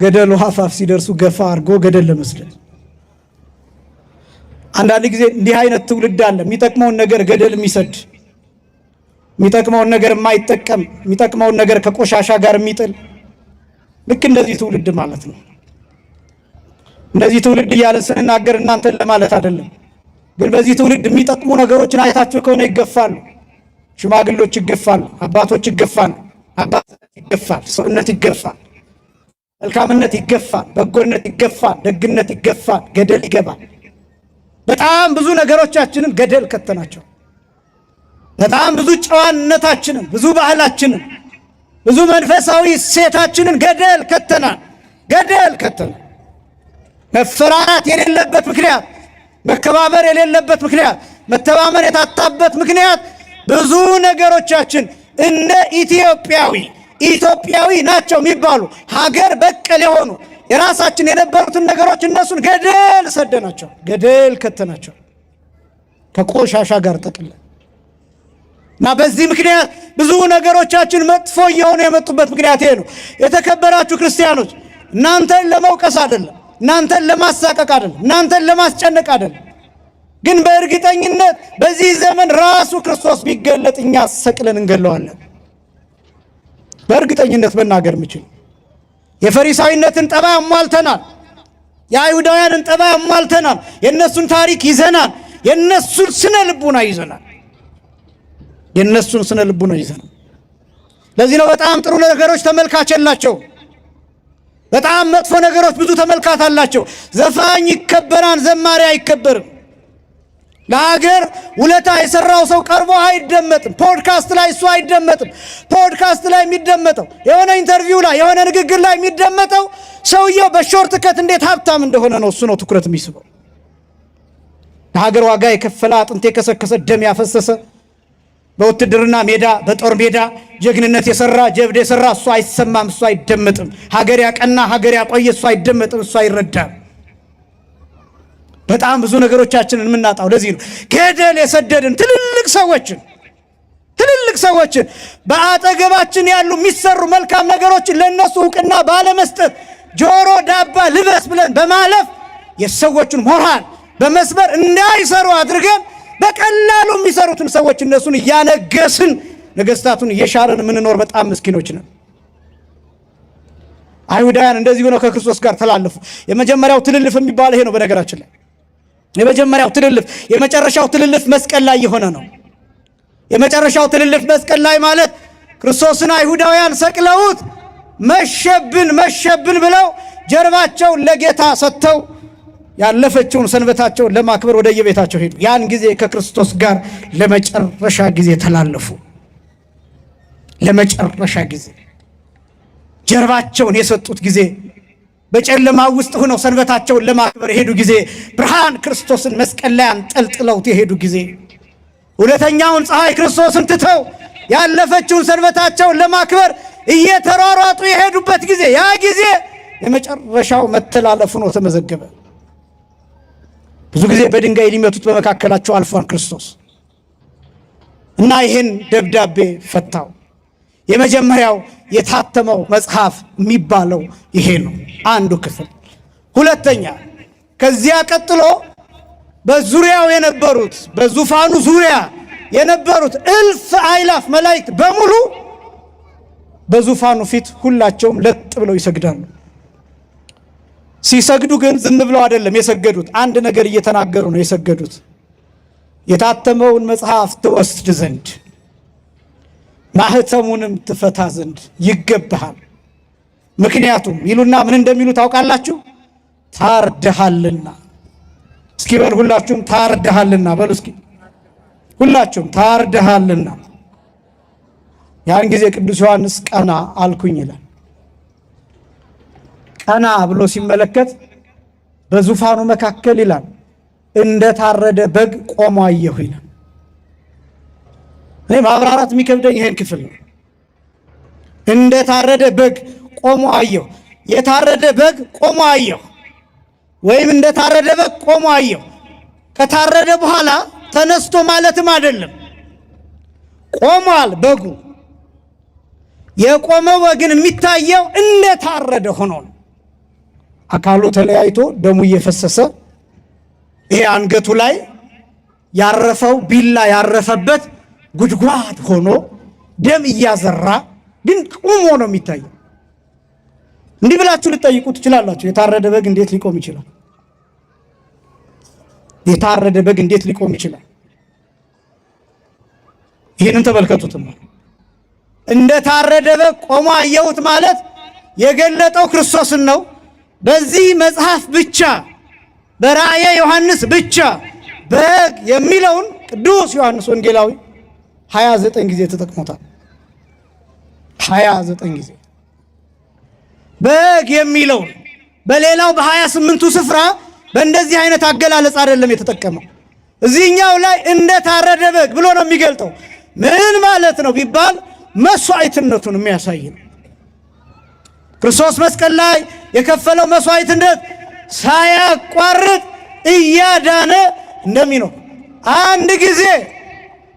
ገደሉ አፋፍ ሲደርሱ ገፋ አድርጎ ገደል ለመስደድ። አንዳንድ ጊዜ እንዲህ አይነት ትውልድ አለ፣ የሚጠቅመውን ነገር ገደል የሚሰድ፣ የሚጠቅመውን ነገር የማይጠቀም፣ የሚጠቅመውን ነገር ከቆሻሻ ጋር የሚጥል። ልክ እንደዚህ ትውልድ ማለት ነው። እንደዚህ ትውልድ እያለን ስንናገር እናንተን ለማለት አይደለም። ግን በዚህ ትውልድ የሚጠቅሙ ነገሮችን አይታችሁ ከሆነ ይገፋሉ። ሽማግሎች ይገፋሉ፣ አባቶች ይገፋሉ፣ አባትነት ይገፋል፣ ሰውነት ይገፋል፣ መልካምነት ይገፋል፣ በጎነት ይገፋል፣ ደግነት ይገፋል፣ ገደል ይገባል። በጣም ብዙ ነገሮቻችንን ገደል ከተናቸው። በጣም ብዙ ጨዋነታችንን፣ ብዙ ባህላችንን፣ ብዙ መንፈሳዊ ሴታችንን ገደል ከተናል። መፈራራት የሌለበት ምክንያት፣ መከባበር የሌለበት ምክንያት፣ መተማመን የታጣበት ምክንያት ብዙ ነገሮቻችን እነ ኢትዮጵያዊ ናቸው የሚባሉ ሀገር በቀል የሆኑ የራሳችን የነበሩትን ነገሮች እነሱን ገደል ሰደናቸው፣ ገደል ከተናቸው ከቆሻሻ ጋር ጠቅለን እና በዚህ ምክንያት ብዙ ነገሮቻችን መጥፎ እየሆኑ የመጡበት ምክንያት ይሄ ነው። የተከበራችሁ ክርስቲያኖች፣ እናንተን ለመውቀስ አይደለም፣ እናንተን ለማሳቀቅ አይደለም፣ እናንተን ለማስጨነቅ አይደለም። ግን በእርግጠኝነት በዚህ ዘመን ራሱ ክርስቶስ ቢገለጥ እኛ ሰቅለን እንገለዋለን። በእርግጠኝነት መናገር የምችል የፈሪሳዊነትን ጠባይ አሟልተናል። የአይሁዳውያንን ጠባይ አሟልተናል። የእነሱን ታሪክ ይዘናል። የእነሱን ስነ ልቡና ይዘናል። ለዚህ ነው በጣም ጥሩ ነገሮች ተመልካች የላቸው። በጣም መጥፎ ነገሮች ብዙ ተመልካች አላቸው። ዘፋኝ ይከበራል፣ ዘማሪ አይከበርም። ለሀገር ውለታ የሰራው ሰው ቀርቦ አይደመጥም። ፖድካስት ላይ እሱ አይደመጥም። ፖድካስት ላይ የሚደመጠው የሆነ ኢንተርቪው ላይ የሆነ ንግግር ላይ የሚደመጠው ሰውየው በሾርት ከት እንዴት ሀብታም እንደሆነ ነው። እሱ ነው ትኩረት የሚስበው። ለሀገር ዋጋ የከፈለ አጥንት የከሰከሰ ደም ያፈሰሰ በውትድርና ሜዳ በጦር ሜዳ ጀግንነት የሰራ ጀብድ የሰራ እሱ አይሰማም፣ እሱ አይደመጥም። ሀገር ያቀና ሀገር ያቆየ እሱ አይደመጥም፣ እሱ አይረዳም። በጣም ብዙ ነገሮቻችንን የምናጣው ለዚህ ነው። ገደል የሰደድን ትልልቅ ሰዎችን በአጠገባችን ያሉ የሚሰሩ መልካም ነገሮችን ለነሱ እውቅና ባለመስጠት ጆሮ ዳባ ልበስ ብለን በማለፍ የሰዎችን ሞራል በመስበር እንዳይሰሩ አድርገን በቀላሉ የሚሰሩትን ሰዎች እነሱን እያነገስን ነገስታቱን እየሻርን የምንኖር በጣም ምስኪኖች ነን። አይሁዳውያን እንደዚህ ሆነው ከክርስቶስ ጋር ተላለፉ። የመጀመሪያው ትልልፍ የሚባለው ይሄ ነው። በነገራችን ላይ የመጀመሪያው ትልልፍ የመጨረሻው ትልልፍ መስቀል ላይ የሆነ ነው። የመጨረሻው ትልልፍ መስቀል ላይ ማለት ክርስቶስን አይሁዳውያን ሰቅለውት መሸብን ብለው ጀርባቸውን ለጌታ ሰጥተው ያለፈችውን ሰንበታቸውን ለማክበር ወደ የቤታቸው ሄዱ። ያን ጊዜ ከክርስቶስ ጋር ለመጨረሻ ጊዜ ተላለፉ። ለመጨረሻ ጊዜ ጀርባቸውን የሰጡት ጊዜ፣ በጨለማ ውስጥ ሆነው ሰንበታቸውን ለማክበር የሄዱ ጊዜ፣ ብርሃን ክርስቶስን መስቀል ላይ አንጠልጥለውት የሄዱ ጊዜ፣ ሁለተኛውን ፀሐይ ክርስቶስን ትተው ያለፈችውን ሰንበታቸውን ለማክበር እየተሯሯጡ የሄዱበት ጊዜ፣ ያ ጊዜ የመጨረሻው መተላለፉ ነው ተመዘገበ። ብዙ ጊዜ በድንጋይ ሊመቱት በመካከላቸው አልፏል ክርስቶስ እና ይህን ደብዳቤ ፈታው። የመጀመሪያው የታተመው መጽሐፍ የሚባለው ይሄ ነው፣ አንዱ ክፍል። ሁለተኛ ከዚያ ቀጥሎ በዙሪያው የነበሩት በዙፋኑ ዙሪያ የነበሩት እልፍ አእላፍ መላእክት በሙሉ በዙፋኑ ፊት ሁላቸውም ለጥ ብለው ይሰግዳሉ። ሲሰግዱ ግን ዝም ብለው አይደለም የሰገዱት፣ አንድ ነገር እየተናገሩ ነው የሰገዱት። የታተመውን መጽሐፍ ትወስድ ዘንድ ማህተሙንም ትፈታ ዘንድ ይገባሃል። ምክንያቱም ይሉና ምን እንደሚሉ ታውቃላችሁ? ታርደሃልና። እስኪ በሉ ሁላችሁም ታርደሃልና በሉ እስኪ ሁላችሁም ታርደሃልና። ያን ጊዜ ቅዱስ ዮሐንስ ቀና አልኩኝ ይላል። ቀና ብሎ ሲመለከት በዙፋኑ መካከል ይላል እንደ ታረደ በግ ቆሞ አየሁ ይላል። እኔ ማብራራት የሚከብደኝ ይሄን ክፍል ነው። እንደ ታረደ በግ ቆሞ አየሁ። የታረደ በግ ቆሞ አየሁ ወይም እንደ ታረደ በግ ቆሞ አየሁ ከታረደ በኋላ ተነስቶ ማለትም አይደለም። ቆሟል በጉ። የቆመው ግን የሚታየው እንደ ታረደ ሆኖ ነው። አካሉ ተለያይቶ ደሙ እየፈሰሰ ይሄ አንገቱ ላይ ያረፈው ቢላ ያረፈበት ጉድጓድ ሆኖ ደም እያዘራ ግን ቆሞ ነው የሚታየው። እንዲህ ብላችሁ ልጠይቁ ትችላላችሁ። የታረደ በግ እንዴት ሊቆም ይችላል? የታረደ በግ እንዴት ሊቆም ይችላል? ይህንን ተመልከቱትማ። እንደ ታረደ በግ ቆሞ አየሁት ማለት የገለጠው ክርስቶስን ነው። በዚህ መጽሐፍ ብቻ በራእየ ዮሐንስ ብቻ በግ የሚለውን ቅዱስ ዮሐንስ ወንጌላዊ 29 ጊዜ ተጠቅሞታል። 29 ጊዜ በግ የሚለውን። በሌላው በ28ቱ ስፍራ በእንደዚህ አይነት አገላለጽ አይደለም የተጠቀመው። እዚህኛው ላይ እንደ ታረደ በግ ብሎ ነው የሚገልጠው። ምን ማለት ነው ቢባል መስዋዕትነቱን የሚያሳይ ነው። ክርስቶስ መስቀል ላይ የከፈለው መስዋዕትነት ሳያቋርጥ እያዳነ እንደሚኖር አንድ ጊዜ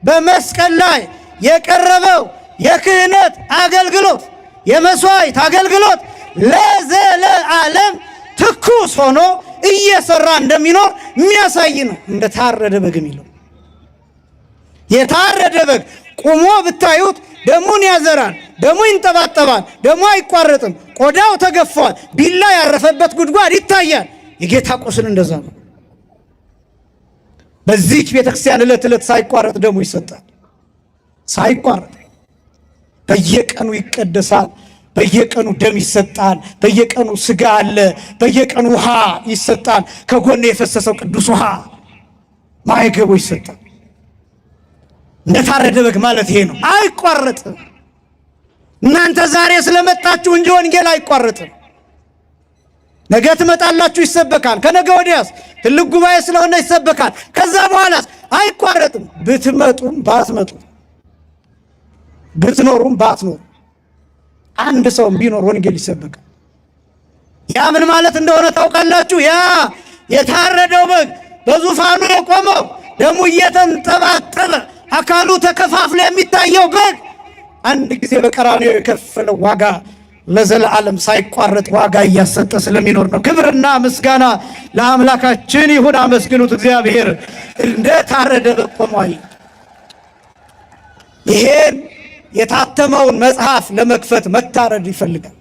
በመስቀል ላይ የቀረበው የክህነት አገልግሎት የመስዋዕት አገልግሎት ለዘለዓለም ትኩስ ሆኖ እየሰራ እንደሚኖር የሚያሳይ ነው። እንደ ታረደ በግ የሚለው የታረደ በግ ቁሞ ብታዩት ደሙን ያዘራል፣ ደሙ ይንጠባጠባል፣ ደሙ አይቋረጥም፣ ቆዳው ተገፏል፣ ቢላ ያረፈበት ጉድጓድ ይታያል። የጌታ ቁስል እንደዛ ነው። በዚህች ቤተክርስቲያን ዕለት ዕለት ሳይቋረጥ ደሙ ይሰጣል። ሳይቋረጥ በየቀኑ ይቀደሳል፣ በየቀኑ ደም ይሰጣል፣ በየቀኑ ስጋ አለ፣ በየቀኑ ውሃ ይሰጣል። ከጎን የፈሰሰው ቅዱስ ውሃ ማይገቡ ይሰጣል። እንደታረደ በግ ማለት ይሄ ነው። አይቋረጥም። እናንተ ዛሬ ስለመጣችሁ እንጂ ወንጌል አይቋረጥም። ነገ ትመጣላችሁ፣ ይሰበካል። ከነገ ወዲያስ ትልቅ ጉባኤ ስለሆነ ይሰበካል። ከዛ በኋላስ አይቋረጥም። ብትመጡም ባትመጡም፣ ብትኖሩም ባትኖሩ አንድ ሰው ቢኖር ወንጌል ይሰበካል። ያ ምን ማለት እንደሆነ ታውቃላችሁ? ያ የታረደው በግ በዙፋኑ የቆመው ደሙ እየተንጠባጠበ አካሉ ተከፋፍሎ የሚታየው በግ አንድ ጊዜ በቀራንዮ የከፈለው ዋጋ ለዘላለም ሳይቋረጥ ዋጋ እያሰጠ ስለሚኖር ነው። ክብርና ምስጋና ለአምላካችን ይሁን። አመስግኑት እግዚአብሔር። እንደ ታረደ በግ ቆሟል። ይሄን የታተመውን መጽሐፍ ለመክፈት መታረድ ይፈልጋል።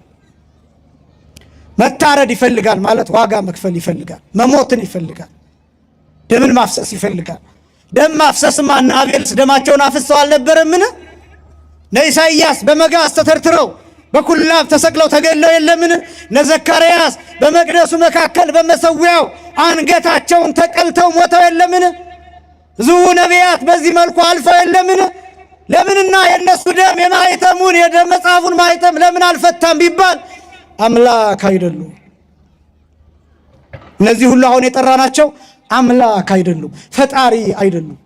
መታረድ ይፈልጋል ማለት ዋጋ መክፈል ይፈልጋል። መሞትን ይፈልጋል። ደምን ማፍሰስ ይፈልጋል። ደም ማፍሰስማ እነ አቤልስ ደማቸውን አፍሰው አልነበረምን? እነ ኢሳይያስ በመጋዝ ተተርትረው በኩላብ ተሰቅለው ተገድለው የለምን? እነ ዘካርያስ በመቅደሱ መካከል በመሰዊያው አንገታቸውን ተቀልተው ሞተው የለምን? ብዙ ነቢያት በዚህ መልኩ አልፈው የለምን? ለምንና የነሱ ደም የማይተሙን የደም መጽሐፉን ማይተም ለምን አልፈታም ቢባል አምላክ አይደሉም። እነዚህ ሁሉ አሁን የጠራናቸው አምላክ አይደሉም፣ ፈጣሪ አይደሉም።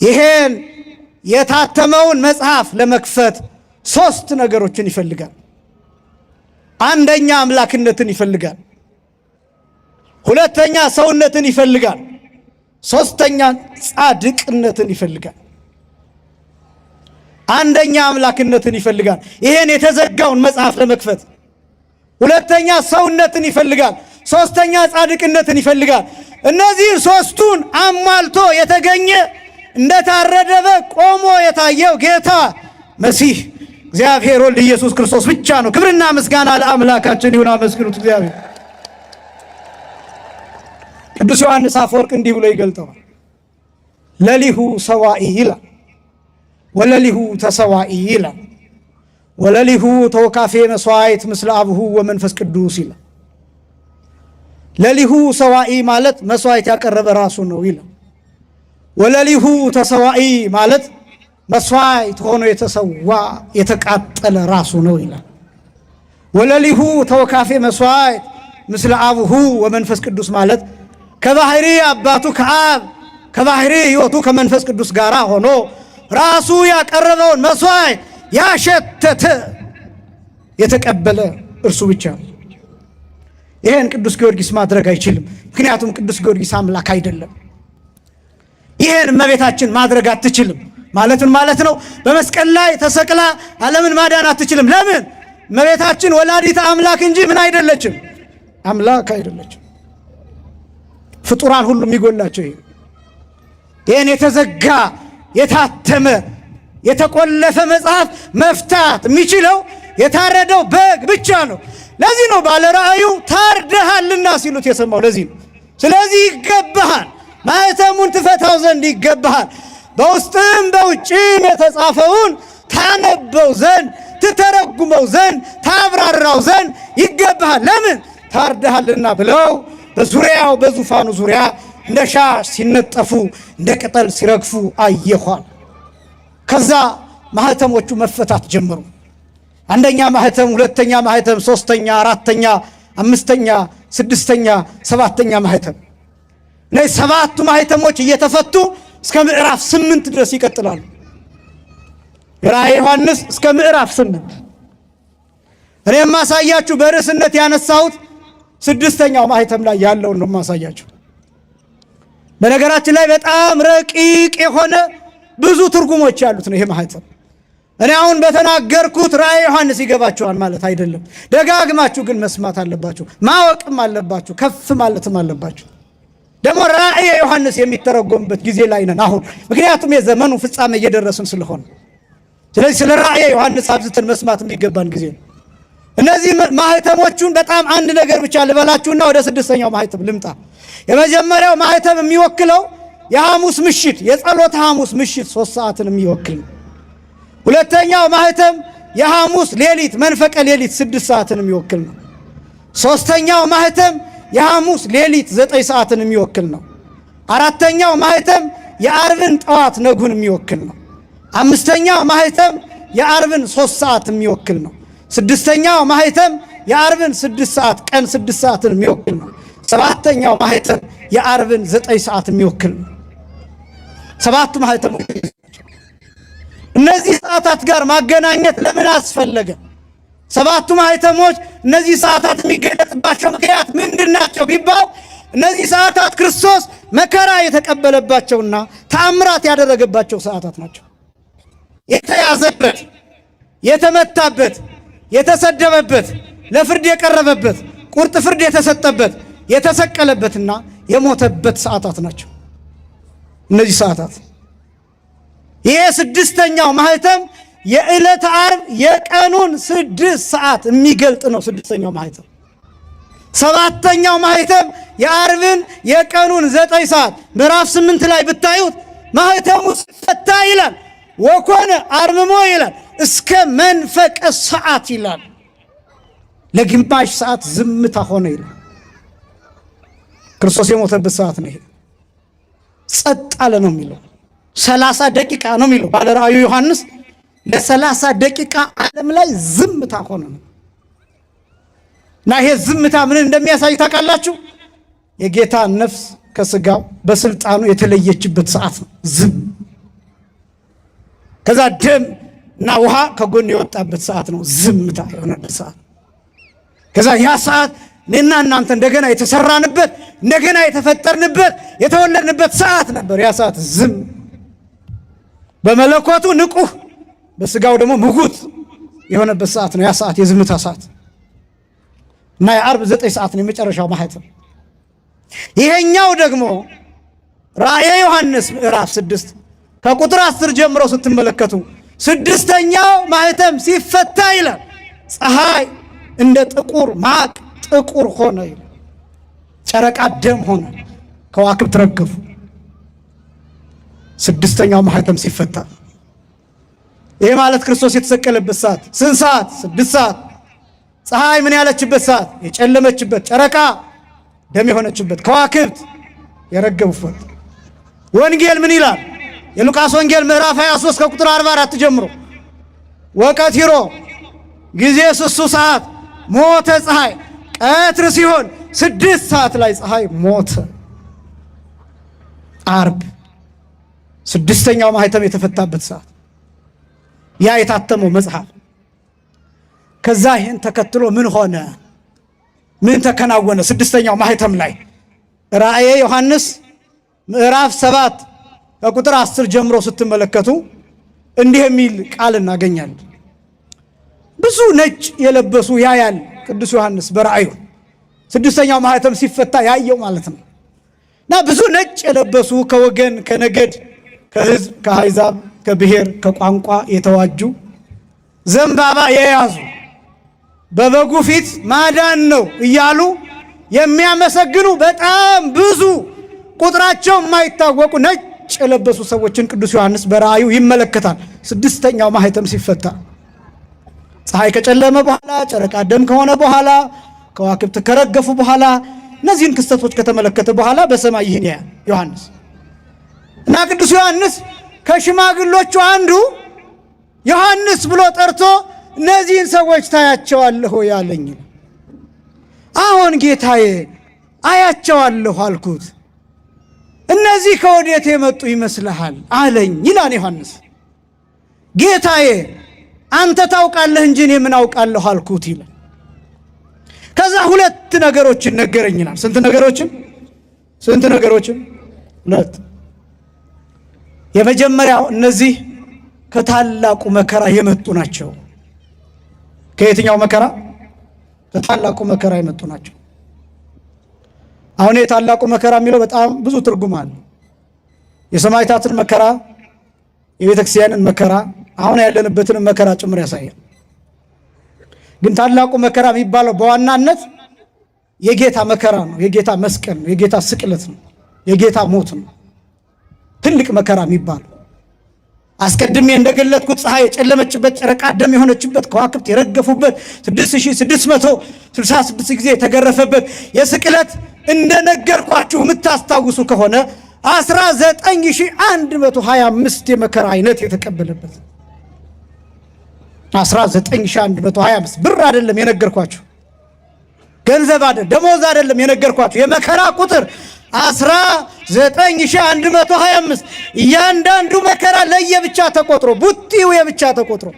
ይሄን የታተመውን መጽሐፍ ለመክፈት ሶስት ነገሮችን ይፈልጋል። አንደኛ አምላክነትን ይፈልጋል። ሁለተኛ ሰውነትን ይፈልጋል። ሶስተኛ ጻድቅነትን ይፈልጋል። አንደኛ አምላክነትን ይፈልጋል፣ ይሄን የተዘጋውን መጽሐፍ ለመክፈት። ሁለተኛ ሰውነትን ይፈልጋል። ሶስተኛ ጻድቅነትን ይፈልጋል። እነዚህ ሶስቱን አሟልቶ የተገኘ እንደታረደ በግ ቆሞ የታየው ጌታ መሲህ እግዚአብሔር ወልድ ኢየሱስ ክርስቶስ ብቻ ነው። ክብርና ምስጋና ለአምላካችን ይሁን። አመስግኑት እግዚአብሔር። ቅዱስ ዮሐንስ አፈወርቅ እንዲህ ብሎ ይገልጠዋል። ለሊሁ ሰዋኢ ይላል፣ ወለሊሁ ተሰዋኢ ይላል፣ ወለሊሁ ተወካፌ መስዋዕት ምስለ አብሁ ወመንፈስ ቅዱስ ይላል። ለሊሁ ሰዋኢ ማለት መስዋዕት ያቀረበ ራሱ ነው ይላል። ወለሊሁ ተሰዋኢ ማለት መስዋዕት ሆኖ የተሰዋ የተቃጠለ ራሱ ነው ይላል። ወለሊሁ ተወካፌ መስዋዕት ምስለ አብሁ ወመንፈስ ቅዱስ ማለት ከባህሪ አባቱ ከአብ ከባህሪ ሕይወቱ ከመንፈስ ቅዱስ ጋር ሆኖ ራሱ ያቀረበውን መስዋዕት ያሸተተ የተቀበለ እርሱ ብቻ ነው። ይሄን ቅዱስ ጊዮርጊስ ማድረግ አይችልም። ምክንያቱም ቅዱስ ጊዮርጊስ አምላክ አይደለም። ይሄን እመቤታችን ማድረግ አትችልም። ማለትን ማለት ነው በመስቀል ላይ ተሰቅላ ዓለምን ማዳን አትችልም። ለምን? እመቤታችን ወላዲተ አምላክ እንጂ ምን አይደለችም፣ አምላክ አይደለችም። ፍጡራን ሁሉ የሚጎላቸው ይሄን የተዘጋ የታተመ የተቆለፈ መጽሐፍ መፍታት የሚችለው የታረደው በግ ብቻ ነው። ለዚህ ነው ባለ ራእዩ ታርደሃልና ሲሉት የሰማው። ለዚህ ነው። ስለዚህ ይገባሃል፣ ማኅተሙን ትፈታው ዘንድ ይገባሃል። በውስጥም በውጭም የተጻፈውን ታነበው ዘንድ ትተረጉመው ዘንድ ታብራራው ዘንድ ይገባሃል። ለምን? ታርደሃልና ብለው በዙሪያው በዙፋኑ ዙሪያ እንደ ሻሽ ሲነጠፉ እንደ ቅጠል ሲረግፉ አየኋል። ከዛ ማኅተሞቹ መፈታት ጀመሩ። አንደኛ ማኅተም፣ ሁለተኛ ማኅተም፣ ሶስተኛ፣ አራተኛ፣ አምስተኛ፣ ስድስተኛ፣ ሰባተኛ ማኅተም። እነዚህ ሰባቱ ማኅተሞች እየተፈቱ እስከ ምዕራፍ 8 ድረስ ይቀጥላሉ። ራእየ ዮሐንስ እስከ ምዕራፍ 8። እኔ የማሳያችሁ በርዕስነት ያነሳሁት ስድስተኛው ማኅተም ላይ ያለውን ነው የማሳያችሁ። በነገራችን ላይ በጣም ረቂቅ የሆነ ብዙ ትርጉሞች ያሉት ነው ይሄ ማኅተም። እኔ አሁን በተናገርኩት ራእየ ዮሐንስ ይገባችኋል ማለት አይደለም። ደጋግማችሁ ግን መስማት አለባችሁ፣ ማወቅም አለባችሁ፣ ከፍ ማለትም አለባችሁ። ደግሞ ራእየ ዮሐንስ የሚተረጎምበት ጊዜ ላይ ነን አሁን፣ ምክንያቱም የዘመኑ ፍጻሜ እየደረስን ስለሆነ። ስለዚህ ስለ ራእየ ዮሐንስ አብዝተን መስማት የሚገባን ጊዜ ነው። እነዚህ ማኅተሞቹን በጣም አንድ ነገር ብቻ ልበላችሁና ወደ ስድስተኛው ማኅተም ልምጣ። የመጀመሪያው ማኅተም የሚወክለው የሐሙስ ምሽት የጸሎተ ሐሙስ ምሽት 3 ሰዓትን የሚወክል ነው። ሁለተኛው ማኅተም የሐሙስ ሌሊት መንፈቀ ሌሊት 6 ሰዓትን የሚወክል ነው። ሶስተኛው ማህተም የሐሙስ ሌሊት 9 ሰዓትን የሚወክል ነው። አራተኛው ማህተም የዓርብን ጠዋት ነጉን የሚወክል ነው። አምስተኛው ማህተም የዓርብን 3 ሰዓት የሚወክል ነው። ስድስተኛው ማህተም የዓርብን 6 ሰዓት ቀን 6 ሰዓትን የሚወክል ነው። ሰባተኛው ማህተም የዓርብን 9 ሰዓት የሚወክል ነው። ሰባቱ ማህተሞች እነዚህ ሰዓታት ጋር ማገናኘት ለምን አስፈለገ? ሰባቱ ማህተሞች እነዚህ ሰዓታት የሚገለጽባቸው ምክንያት ምንድናቸው ቢባል እነዚህ ሰዓታት ክርስቶስ መከራ የተቀበለባቸውና ተአምራት ያደረገባቸው ሰዓታት ናቸው። የተያዘበት፣ የተመታበት፣ የተሰደበበት፣ ለፍርድ የቀረበበት፣ ቁርጥ ፍርድ የተሰጠበት፣ የተሰቀለበትና የሞተበት ሰዓታት ናቸው። እነዚህ ሰዓታት ይሄ ስድስተኛው ማህተም የዕለተ ዓርብ የቀኑን 6 ሰዓት የሚገልጥ ነው። ስድስተኛው ማህተም። ሰባተኛው ማህተም የዓርብን የቀኑን 9 ሰዓት ምዕራፍ 8 ላይ ብታዩት ማህተሙ ፈታ ይላል። ወኮነ አርምሞ ይላል እስከ መንፈቀ ሰዓት ይላል። ለግማሽ ሰዓት ዝምታ ሆነ ይላል። ክርስቶስ የሞተበት ሰዓት ነው። ይሄ ጸጥ አለ ነው የሚለው። 30 ደቂቃ ነው የሚለው ባለ ራእዩ ዮሐንስ። ለ30 ደቂቃ ዓለም ላይ ዝምታ ሆነ ነው። እና ይሄ ዝምታ ምን እንደሚያሳይ ታውቃላችሁ? የጌታ ነፍስ ከስጋው በስልጣኑ የተለየችበት ሰዓት ነው። ዝም ከዛ ደም እና ውሃ ከጎን የወጣበት ሰዓት ነው። ዝምታ የሆነበት ሰዓት። ከዛ ያ ሰዓት እኔና እናንተ እንደገና የተሰራንበት፣ እንደገና የተፈጠርንበት፣ የተወለድንበት ሰዓት ነበር። ያ ሰዓት ዝም፣ በመለኮቱ ንቁህ፣ በስጋው ደግሞ ምጉት የሆነበት ሰዓት ነው። ያ ሰዓት የዝምታ ሰዓት እና የዓርብ 9 ሰዓት ነው የመጨረሻው ማህተም። ይሄኛው ደግሞ ራእየ ዮሐንስ ምዕራፍ 6 ከቁጥር 10 ጀምሮ ስትመለከቱ ስድስተኛው ማህተም ሲፈታ ይላል ፀሐይ እንደ ጥቁር ማቅ ጥቁር ሆነ ይላል። ጨረቃ ደም ሆነ፣ ከዋክብት ረገፉ። ስድስተኛው ማህተም ሲፈታ ይሄ ማለት ክርስቶስ የተሰቀለበት ሰዓት ስንት ሰዓት? 6 ሰዓት። ፀሐይ ምን ያለችበት ሰዓት? የጨለመችበት፣ ጨረቃ ደም የሆነችበት፣ ከዋክብት የረገፉበት። ወንጌል ምን ይላል? የሉቃስ ወንጌል ምዕራፍ 23 ከቁጥር 44 ጀምሮ ወቀትሮ ጊዜ 6 ሰዓት ሞተ ፀሐይ፣ ቀትር ሲሆን 6 ሰዓት ላይ ፀሐይ ሞተ። ዓርብ ስድስተኛው ማህተም የተፈታበት ሰዓት ያ የታተመው መጽሐፍ። ከዛ ይህን ተከትሎ ምን ሆነ? ምን ተከናወነ? ስድስተኛው ማህተም ላይ ራእየ ዮሐንስ ምዕራፍ 7 ከቁጥር 10 ጀምሮ ስትመለከቱ እንዲህ የሚል ቃል እናገኛለን። ብዙ ነጭ የለበሱ ያያል ቅዱስ ዮሐንስ በራእዩ ስድስተኛው ማህተም ሲፈታ ያየው ማለት ነው። እና ብዙ ነጭ የለበሱ ከወገን፣ ከነገድ፣ ከሕዝብ፣ ከአሕዛብ፣ ከብሔር፣ ከቋንቋ የተዋጁ ዘንባባ የያዙ በበጉ ፊት ማዳን ነው እያሉ የሚያመሰግኑ በጣም ብዙ ቁጥራቸው የማይታወቁ ነጭ የለበሱ ሰዎችን ቅዱስ ዮሐንስ በራእዩ ይመለከታል። ስድስተኛው ማህተም ሲፈታ ፀሐይ ከጨለመ በኋላ፣ ጨረቃ ደም ከሆነ በኋላ፣ ከዋክብት ከረገፉ በኋላ፣ እነዚህን ክስተቶች ከተመለከተ በኋላ በሰማይ ይህን ያያል ዮሐንስ። እና ቅዱስ ዮሐንስ ከሽማግሎቹ አንዱ ዮሐንስ ብሎ ጠርቶ እነዚህን ሰዎች ታያቸዋለሁ ያለኝ። አሁን ጌታዬ አያቸዋለሁ አልኩት። እነዚህ ከወዴት የመጡ ይመስልሃል አለኝ ይላል ዮሐንስ። ጌታዬ አንተ ታውቃለህ እንጂ እኔ ምን አውቃለሁ አልኩት ይላል። ከዛ 2 ነገሮችን ነገረኝ ይላል። ስንት ነገሮችን? 2። የመጀመሪያው እነዚህ ከታላቁ መከራ የመጡ ናቸው። ከየትኛው መከራ? ከታላቁ መከራ የመጡ ናቸው። አሁን የታላቁ መከራ የሚለው በጣም ብዙ ትርጉም አለ። የሰማዕታትን መከራ፣ የቤተክርስቲያንን መከራ፣ አሁን ያለንበትን መከራ ጭምር ያሳያል። ግን ታላቁ መከራ የሚባለው በዋናነት የጌታ መከራ ነው። የጌታ መስቀል ነው። የጌታ ስቅለት ነው። የጌታ ሞት ነው። ትልቅ መከራ የሚባለው አስቀድሜ እንደገለጥኩት ፀሐይ የጨለመችበት፣ ጨረቃ ደም የሆነችበት፣ ከዋክብት የረገፉበት፣ 6666 ጊዜ የተገረፈበት የስቅለት እንደነገርኳችሁ የምታስታውሱ ከሆነ 19125 የመከራ አይነት የተቀበለበት 19125 ብር አይደለም የነገርኳችሁ፣ ገንዘብ አይደለም፣ ደሞዝ አይደለም የነገርኳችሁ፣ የመከራ ቁጥር 19125 እያንዳንዱ መከራ ለየብቻ ተቆጥሮ፣ ቡጢው የብቻ ተቆጥሮ፣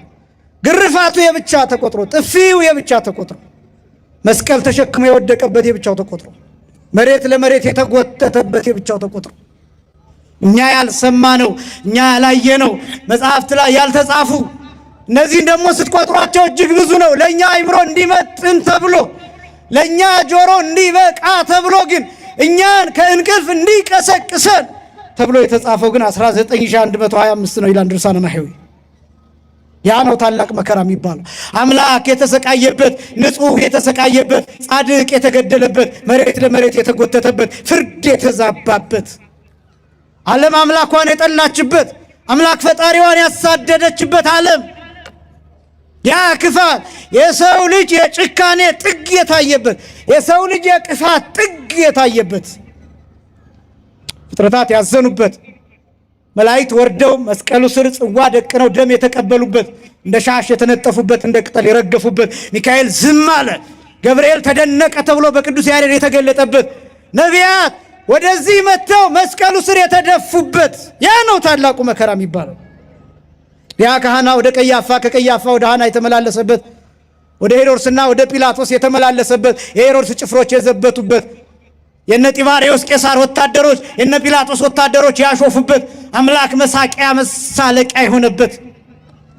ግርፋቱ የብቻ ተቆጥሮ፣ ጥፊው የብቻ ተቆጥሮ፣ መስቀል ተሸክሞ የወደቀበት የብቻው ተቆጥሮ፣ መሬት ለመሬት የተጎተተበት የብቻው ተቆጥሮ፣ እኛ ያልሰማነው እኛ ያላየነው መጽሐፍት ላይ ያልተጻፉ እነዚህን ደግሞ ስትቆጥሯቸው እጅግ ብዙ ነው። ለእኛ አይምሮ እንዲመጥን ተብሎ ለእኛ ጆሮ እንዲበቃ ተብሎ ግን እኛን ከእንቅልፍ እንዲቀሰቅሰን ተብሎ የተጻፈው ግን 19125 ነው ይላል ድርሳነ ማሕየዊ። ያ ነው ታላቅ መከራ የሚባለው። አምላክ የተሰቃየበት፣ ንጹሕ የተሰቃየበት፣ ጻድቅ የተገደለበት፣ መሬት ለመሬት የተጎተተበት፣ ፍርድ የተዛባበት፣ ዓለም አምላኳን የጠላችበት፣ አምላክ ፈጣሪዋን ያሳደደችበት ዓለም፣ ያ ክፋት የሰው ልጅ የጭካኔ ጥግ የታየበት፣ የሰው ልጅ የክፋት ጥግ የታየበት፣ ፍጥረታት ያዘኑበት፣ መላእክት ወርደው መስቀሉ ስር ጽዋ ደቅነው ደም የተቀበሉበት፣ እንደ ሻሽ የተነጠፉበት፣ እንደ ቅጠል የረገፉበት፣ ሚካኤል ዝም አለ፣ ገብርኤል ተደነቀ ተብሎ በቅዱስ ያሬድ የተገለጠበት፣ ነቢያት ወደዚህ መጥተው መስቀሉ ስር የተደፉበት፣ ያ ነው ታላቁ መከራ የሚባለው። ያ ከሐና ወደ ቀያፋ፣ ከቀያፋ ወደ ሐና የተመላለሰበት፣ ወደ ሄሮድስና ወደ ጲላጦስ የተመላለሰበት፣ የሄሮድስ ጭፍሮች የዘበቱበት፣ የነ ጢባሪዎስ ቄሳር ወታደሮች የነ ጲላጦስ ወታደሮች ያሾፉበት፣ አምላክ መሳቂያ መሳለቂያ የሆነበት፣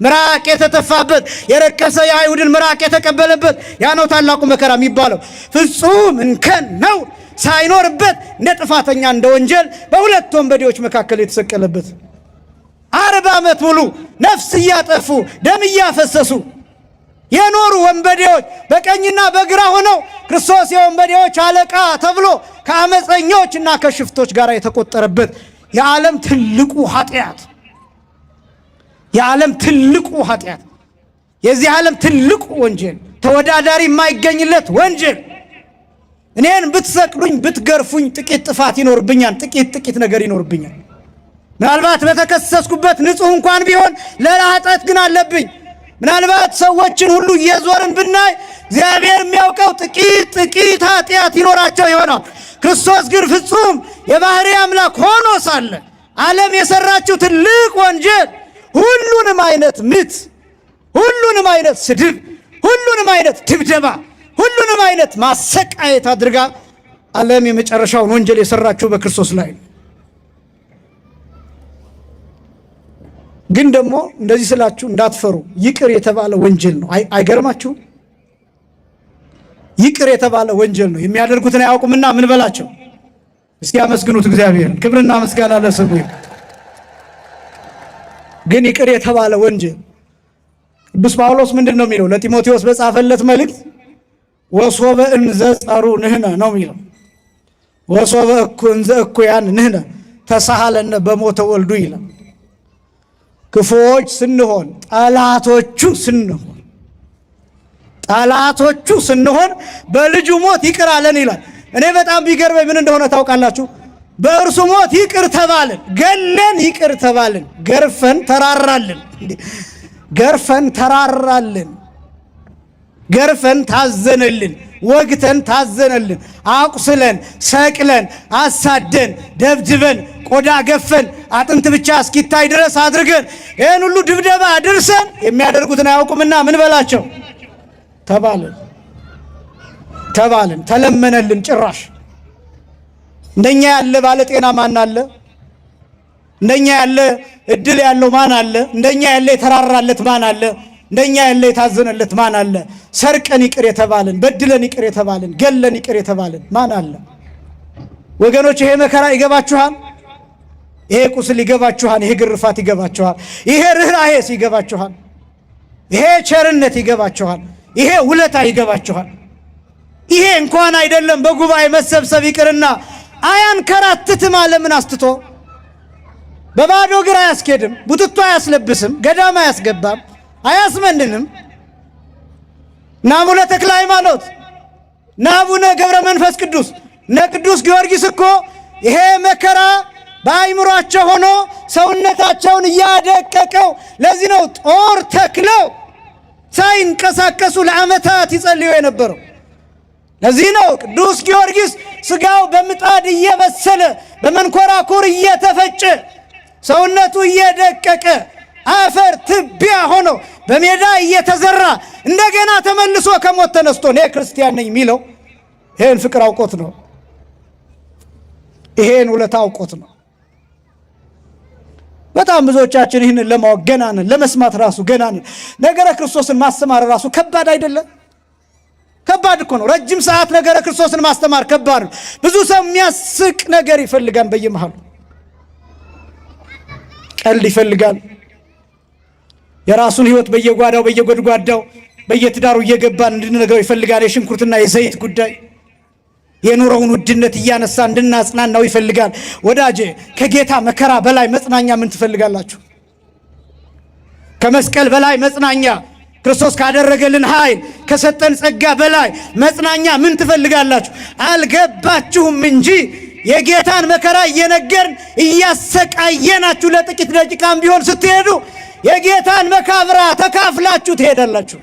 ምራቅ የተተፋበት፣ የረከሰ የአይሁድን ምራቅ የተቀበለበት፣ ያ ነው ታላቁ መከራ የሚባለው። ፍጹም እንከን ነው ሳይኖርበት እንደ ጥፋተኛ እንደ ወንጀል በሁለት ወንበዴዎች መካከል የተሰቀለበት 40 ዓመት ሙሉ ነፍስ እያጠፉ ደም እያፈሰሱ የኖሩ ወንበዴዎች በቀኝና በግራ ሆነው ክርስቶስ የወንበዴዎች አለቃ ተብሎ ከአመፀኞችና ከሽፍቶች ጋር የተቆጠረበት የዓለም ትልቁ ኃጢአት፣ የዓለም ትልቁ ኃጢአት፣ የዚህ ዓለም ትልቁ ወንጀል፣ ተወዳዳሪ የማይገኝለት ወንጀል። እኔን ብትሰቅሉኝ ብትገርፉኝ ጥቂት ጥፋት ይኖርብኛል፣ ጥቂት ነገር ይኖርብኛል። ምናልባት በተከሰስኩበት ንጹሕ እንኳን ቢሆን ለኃጢአት ግን አለብኝ። ምናልባት ሰዎችን ሁሉ እየዞርን ብናይ እግዚአብሔር የሚያውቀው ጥቂት ኃጢአት ይኖራቸው ይሆናል። ክርስቶስ ግን ፍጹም የባህሪ አምላክ ሆኖ ሳለ ዓለም የሰራችው ትልቅ ወንጀል፣ ሁሉንም አይነት ምት፣ ሁሉንም አይነት ስድብ፣ ሁሉንም አይነት ድብደባ፣ ሁሉንም አይነት ማሰቃየት አድርጋ ዓለም የመጨረሻውን ወንጀል የሰራችው በክርስቶስ ላይ ነው። ግን ደግሞ እንደዚህ ስላችሁ እንዳትፈሩ፣ ይቅር የተባለ ወንጀል ነው። አይገርማችሁ? ይቅር የተባለ ወንጀል ነው። የሚያደርጉትን አያውቁምና ምን በላቸው? እስኪ አመስግኑት እግዚአብሔርን። ክብርና ምስጋና ለስሙ። ግን ይቅር የተባለ ወንጀል ቅዱስ ጳውሎስ ምንድን ነው የሚለው? ለጢሞቴዎስ በጻፈለት መልእክት ወሶበ እንዘ ጸሩ ንሕነ ነው የሚለው። ወሶበ እንዘ እኩያን ንሕነ ተሳሃለነ በሞተ ወልዱ ይላል። ክፉዎች ስንሆን፣ ጠላቶቹ ስንሆን በልጁ ሞት ይቅር አለን ይላል። እኔ በጣም ቢገርመኝ ምን እንደሆነ ታውቃላችሁ? በእርሱ ሞት ይቅር ተባልን፣ ገለን ይቅር ተባልን፣ ገርፈን ተራራልን፣ ገርፈን ታዘነልን፣ ወግተን ታዘነልን፣ አቁስለን፣ ሰቅለን፣ አሳደን፣ ደብድበን፣ ቆዳ ገፈን፣ አጥንት ብቻ እስኪታይ ድረስ አድርገን ይህን ሁሉ ድብደባ አድርሰን የሚያደርጉትን አያውቁምና ምን በላቸው ተባልን፣ ተለመነልን። ጭራሽ እንደኛ ያለ ባለጤና ማን አለ? እንደኛ ያለ እድል ያለው ማን አለ? እንደኛ ያለ የተራራለት ማን አለ? እንደኛ ያለ የታዘነለት ማን አለ? ሰርቀን ይቅር የተባልን፣ በድለን ይቅር የተባልን፣ ገለን ይቅር የተባልን ማን አለ? ወገኖች ይሄ መከራ ይገባችኋል? ይሄ ቁስል ይገባችኋል? ይሄ ግርፋት ይገባችኋል? ይሄ ርኅራኄስ ይገባችኋል? ይሄ ቸርነት ይገባችኋል? ይሄ ውለታ ይገባችኋል? ይሄ እንኳን አይደለም በጉባኤ መሰብሰብ ይቅርና አያንከራትትም ዓለምን አስትቶ በባዶ እግር አያስኬድም፣ ቡትቶ አያስለብስም፣ ገዳም አያስገባም፣ አያስመንንም። ናቡነ ተክለ ሃይማኖት፣ ናቡነ ገብረ መንፈስ ቅዱስ፣ ቅዱስ ጊዮርጊስ እኮ ይሄ መከራ በአይምሯቸው ሆኖ ሰውነታቸውን እያደቀቀው፣ ለዚህ ነው ጦር ተክለው ሳይንቀሳቀሱ ለዓመታት ይጸልዩ የነበረው። ለዚህ ነው ቅዱስ ጊዮርጊስ ስጋው በምጣድ እየበሰለ በመንኮራኩር እየተፈጨ ሰውነቱ እየደቀቀ አፈር ትቢያ ሆኖ በሜዳ እየተዘራ እንደገና ተመልሶ ከሞት ተነስቶ እኔ ክርስቲያን ነኝ የሚለው ይሄን ፍቅር አውቆት ነው። ይሄን ውለታ አውቆት ነው። በጣም ብዙዎቻችን ይህንን ለማወቅ ገና ነን፣ ለመስማት ራሱ ገና ነን። ነገረ ክርስቶስን ማስተማር ራሱ ከባድ አይደለም? ከባድ እኮ ነው። ረጅም ሰዓት ነገረ ክርስቶስን ማስተማር ከባድ ነው። ብዙ ሰው የሚያስቅ ነገር ይፈልጋል፣ በየመሃሉ ቀልድ ይፈልጋል። የራሱን ህይወት በየጓዳው በየጎድጓዳው በየትዳሩ እየገባን እንድንነግረው ይፈልጋል። የሽንኩርትና የዘይት ጉዳይ የኑሮውን ውድነት እያነሳ እንድናጽናናው ይፈልጋል። ወዳጄ ከጌታ መከራ በላይ መጽናኛ ምን ትፈልጋላችሁ? ከመስቀል በላይ መጽናኛ፣ ክርስቶስ ካደረገልን ኃይል ከሰጠን ጸጋ በላይ መጽናኛ ምን ትፈልጋላችሁ? አልገባችሁም እንጂ የጌታን መከራ እየነገርን እያሰቃየናችሁ ለጥቂት ደቂቃም ቢሆን ስትሄዱ የጌታን መካብራ ተካፍላችሁ ትሄዳላችሁ።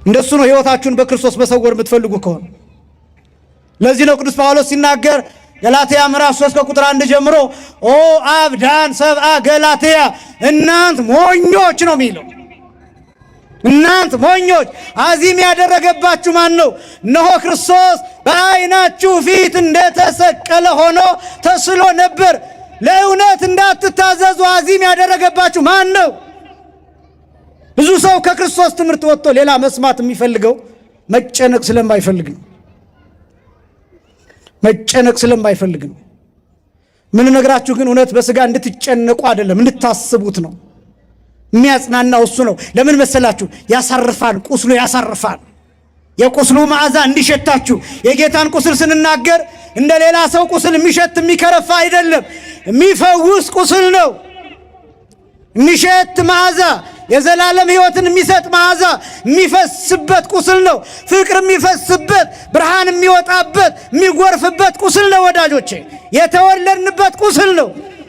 እንደሱ ነው ህይወታችሁን በክርስቶስ መሰወር የምትፈልጉ ከሆነ። ለዚህ ነው ቅዱስ ጳውሎስ ሲናገር ገላትያ ምዕራፍ 3 ከቁጥር 1 ጀምሮ ኦ አብዳን ሰብአ ገላትያ እናንት ሞኞች ነው የሚለው። እናንት ሞኞች፣ አዚም ያደረገባችሁ ማን ነው? እነሆ ክርስቶስ በዓይናችሁ ፊት እንደተሰቀለ ሆኖ ተስሎ ነበር። ለእውነት እንዳትታዘዙ አዚም ያደረገባችሁ ማን ነው? ብዙ ሰው ከክርስቶስ ትምህርት ወጥቶ ሌላ መስማት የሚፈልገው መጨነቅ ስለማይፈልግ ነው። መጨነቅ ስለማይፈልግ ነው። ምን ነግራችሁ ግን እውነት በስጋ እንድትጨነቁ አይደለም፣ እንድታስቡት ነው። የሚያጽናናው እሱ ነው። ለምን መሰላችሁ? ያሳርፋል፣ ቁስሉ ያሳርፋል። የቁስሉ መዓዛ እንዲሸታችሁ። የጌታን ቁስል ስንናገር እንደ ሌላ ሰው ቁስል የሚሸት የሚከረፋ አይደለም፣ የሚፈውስ ቁስል ነው። የሚሸት መዓዛ፣ የዘላለም ሕይወትን የሚሰጥ መዓዛ የሚፈስበት ቁስል ነው። ፍቅር የሚፈስበት፣ ብርሃን የሚወጣበት የሚጎርፍበት ቁስል ነው። ወዳጆቼ የተወለድንበት ቁስል ነው።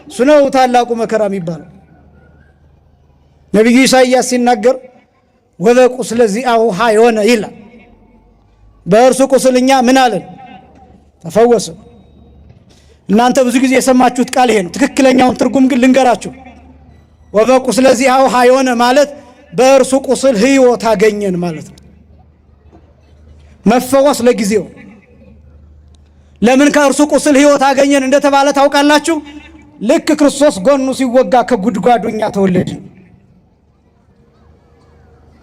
እሱ ነው ታላቁ መከራ የሚባለው። ነቢዩ ኢሳይያስ ሲናገር ወበቁስለ ዚአሁ ኀዮነ ይላል። በእርሱ ቁስል እኛ ምን አለን? ተፈወስን። እናንተ ብዙ ጊዜ የሰማችሁት ቃል ይሄ ነው። ትክክለኛውን ትርጉም ግን ልንገራችሁ። ወበቁስለ ዚአሁ ኀዮነ ማለት በእርሱ ቁስል ሕይወት አገኘን ማለት ነው። መፈወስ ለጊዜው። ለምን ከእርሱ ቁስል ሕይወት አገኘን እንደተባለ ታውቃላችሁ? ልክ ክርስቶስ ጎኑ ሲወጋ ከጉድጓዱ እኛ ተወለድን።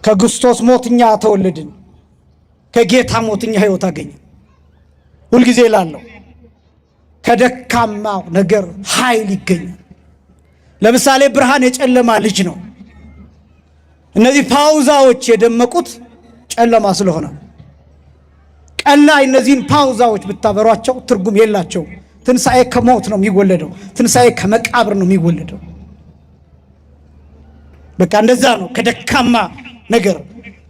ከክርስቶስ ሞት እኛ ተወለድን። ከጌታ ሞት እኛ ሕይወት አገኘን። ሁልጊዜ እላለሁ ከደካማ ነገር ኃይል ይገኛል። ለምሳሌ ብርሃን የጨለማ ልጅ ነው። እነዚህ ፓውዛዎች የደመቁት ጨለማ ስለሆነ፣ ቀን ላይ እነዚህን ፓውዛዎች ብታበሯቸው ትርጉም የላቸው። ትንሣኤ ከሞት ነው የሚወለደው። ትንሣኤ ከመቃብር ነው የሚወለደው። በቃ እንደዛ ነው። ከደካማ ነገር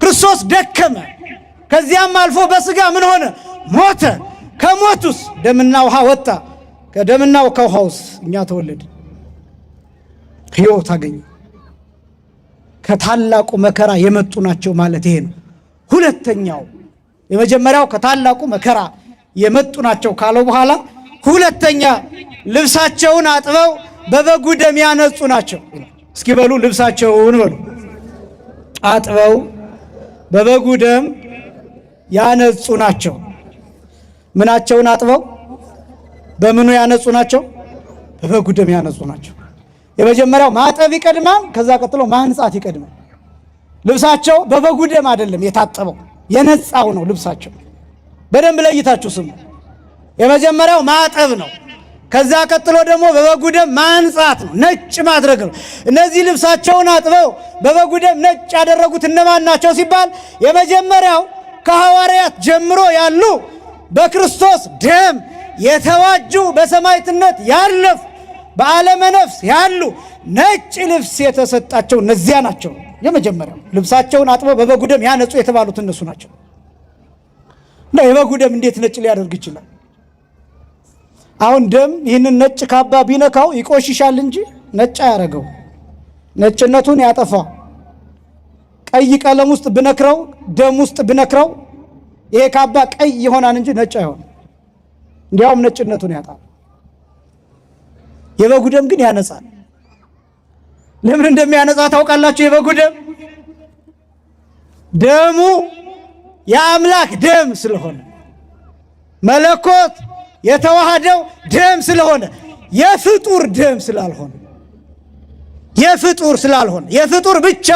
ክርስቶስ ደከመ። ከዚያም አልፎ በስጋ ምን ሆነ? ሞተ። ከሞቱስ ደምና ውሃ ወጣ። ከደምና ከውሃውስ እኛ ተወለድን፣ ሕይወት አገኘ። ከታላቁ መከራ የመጡ ናቸው ማለት ይሄ ነው። ሁለተኛው የመጀመሪያው ከታላቁ መከራ የመጡ ናቸው ካለው በኋላ ሁለተኛ ልብሳቸውን አጥበው በበጉ ደም ያነጹ ናቸው። እስኪ በሉ ልብሳቸውን በሉ አጥበው በበጉ ደም ያነጹ ናቸው። ምናቸውን አጥበው በምኑ ያነጹ ናቸው? በበጉ ደም ያነጹ ናቸው። የመጀመሪያው ማጠብ ይቀድማል፣ ከዛ ቀጥሎ ማንጻት ይቀድማል። ልብሳቸው በበጉ ደም አይደለም የታጠበው፣ የነጻው ነው ልብሳቸው። በደንብ ለይታችሁ ስሙ። የመጀመሪያው ማጠብ ነው። ከዛ ቀጥሎ ደግሞ በበጉ ደም ማንጻት ነው፣ ነጭ ማድረግ ነው። እነዚህ ልብሳቸውን አጥበው በበጉ ደም ነጭ ያደረጉት እነማን ናቸው ሲባል የመጀመሪያው ከሐዋርያት ጀምሮ ያሉ በክርስቶስ ደም የተዋጁ በሰማዕትነት ያለፉ በዓለመ ነፍስ ያሉ ነጭ ልብስ የተሰጣቸው እነዚያ ናቸው። የመጀመሪያው ልብሳቸውን አጥበው በበጉ ደም ያነጹ የተባሉት እነሱ ናቸው። እና የበጉ ደም እንዴት ነጭ ሊያደርግ ይችላል? አሁን ደም ይህንን ነጭ ካባ ቢነካው ይቆሽሻል እንጂ ነጭ አያረገው፣ ነጭነቱን ያጠፋ። ቀይ ቀለም ውስጥ ብነክረው፣ ደም ውስጥ ብነክረው ይሄ ካባ ቀይ ይሆናል እንጂ ነጭ አይሆን፣ እንዲያውም ነጭነቱን ያጣል። የበጉ ደም ግን ያነጻል። ለምን እንደሚያነጻ ታውቃላችሁ? የበጉ ደም ደሙ የአምላክ ደም ስለሆነ መለኮት የተዋሃደው ደም ስለሆነ የፍጡር ደም ስላልሆነ የፍጡር ብቻ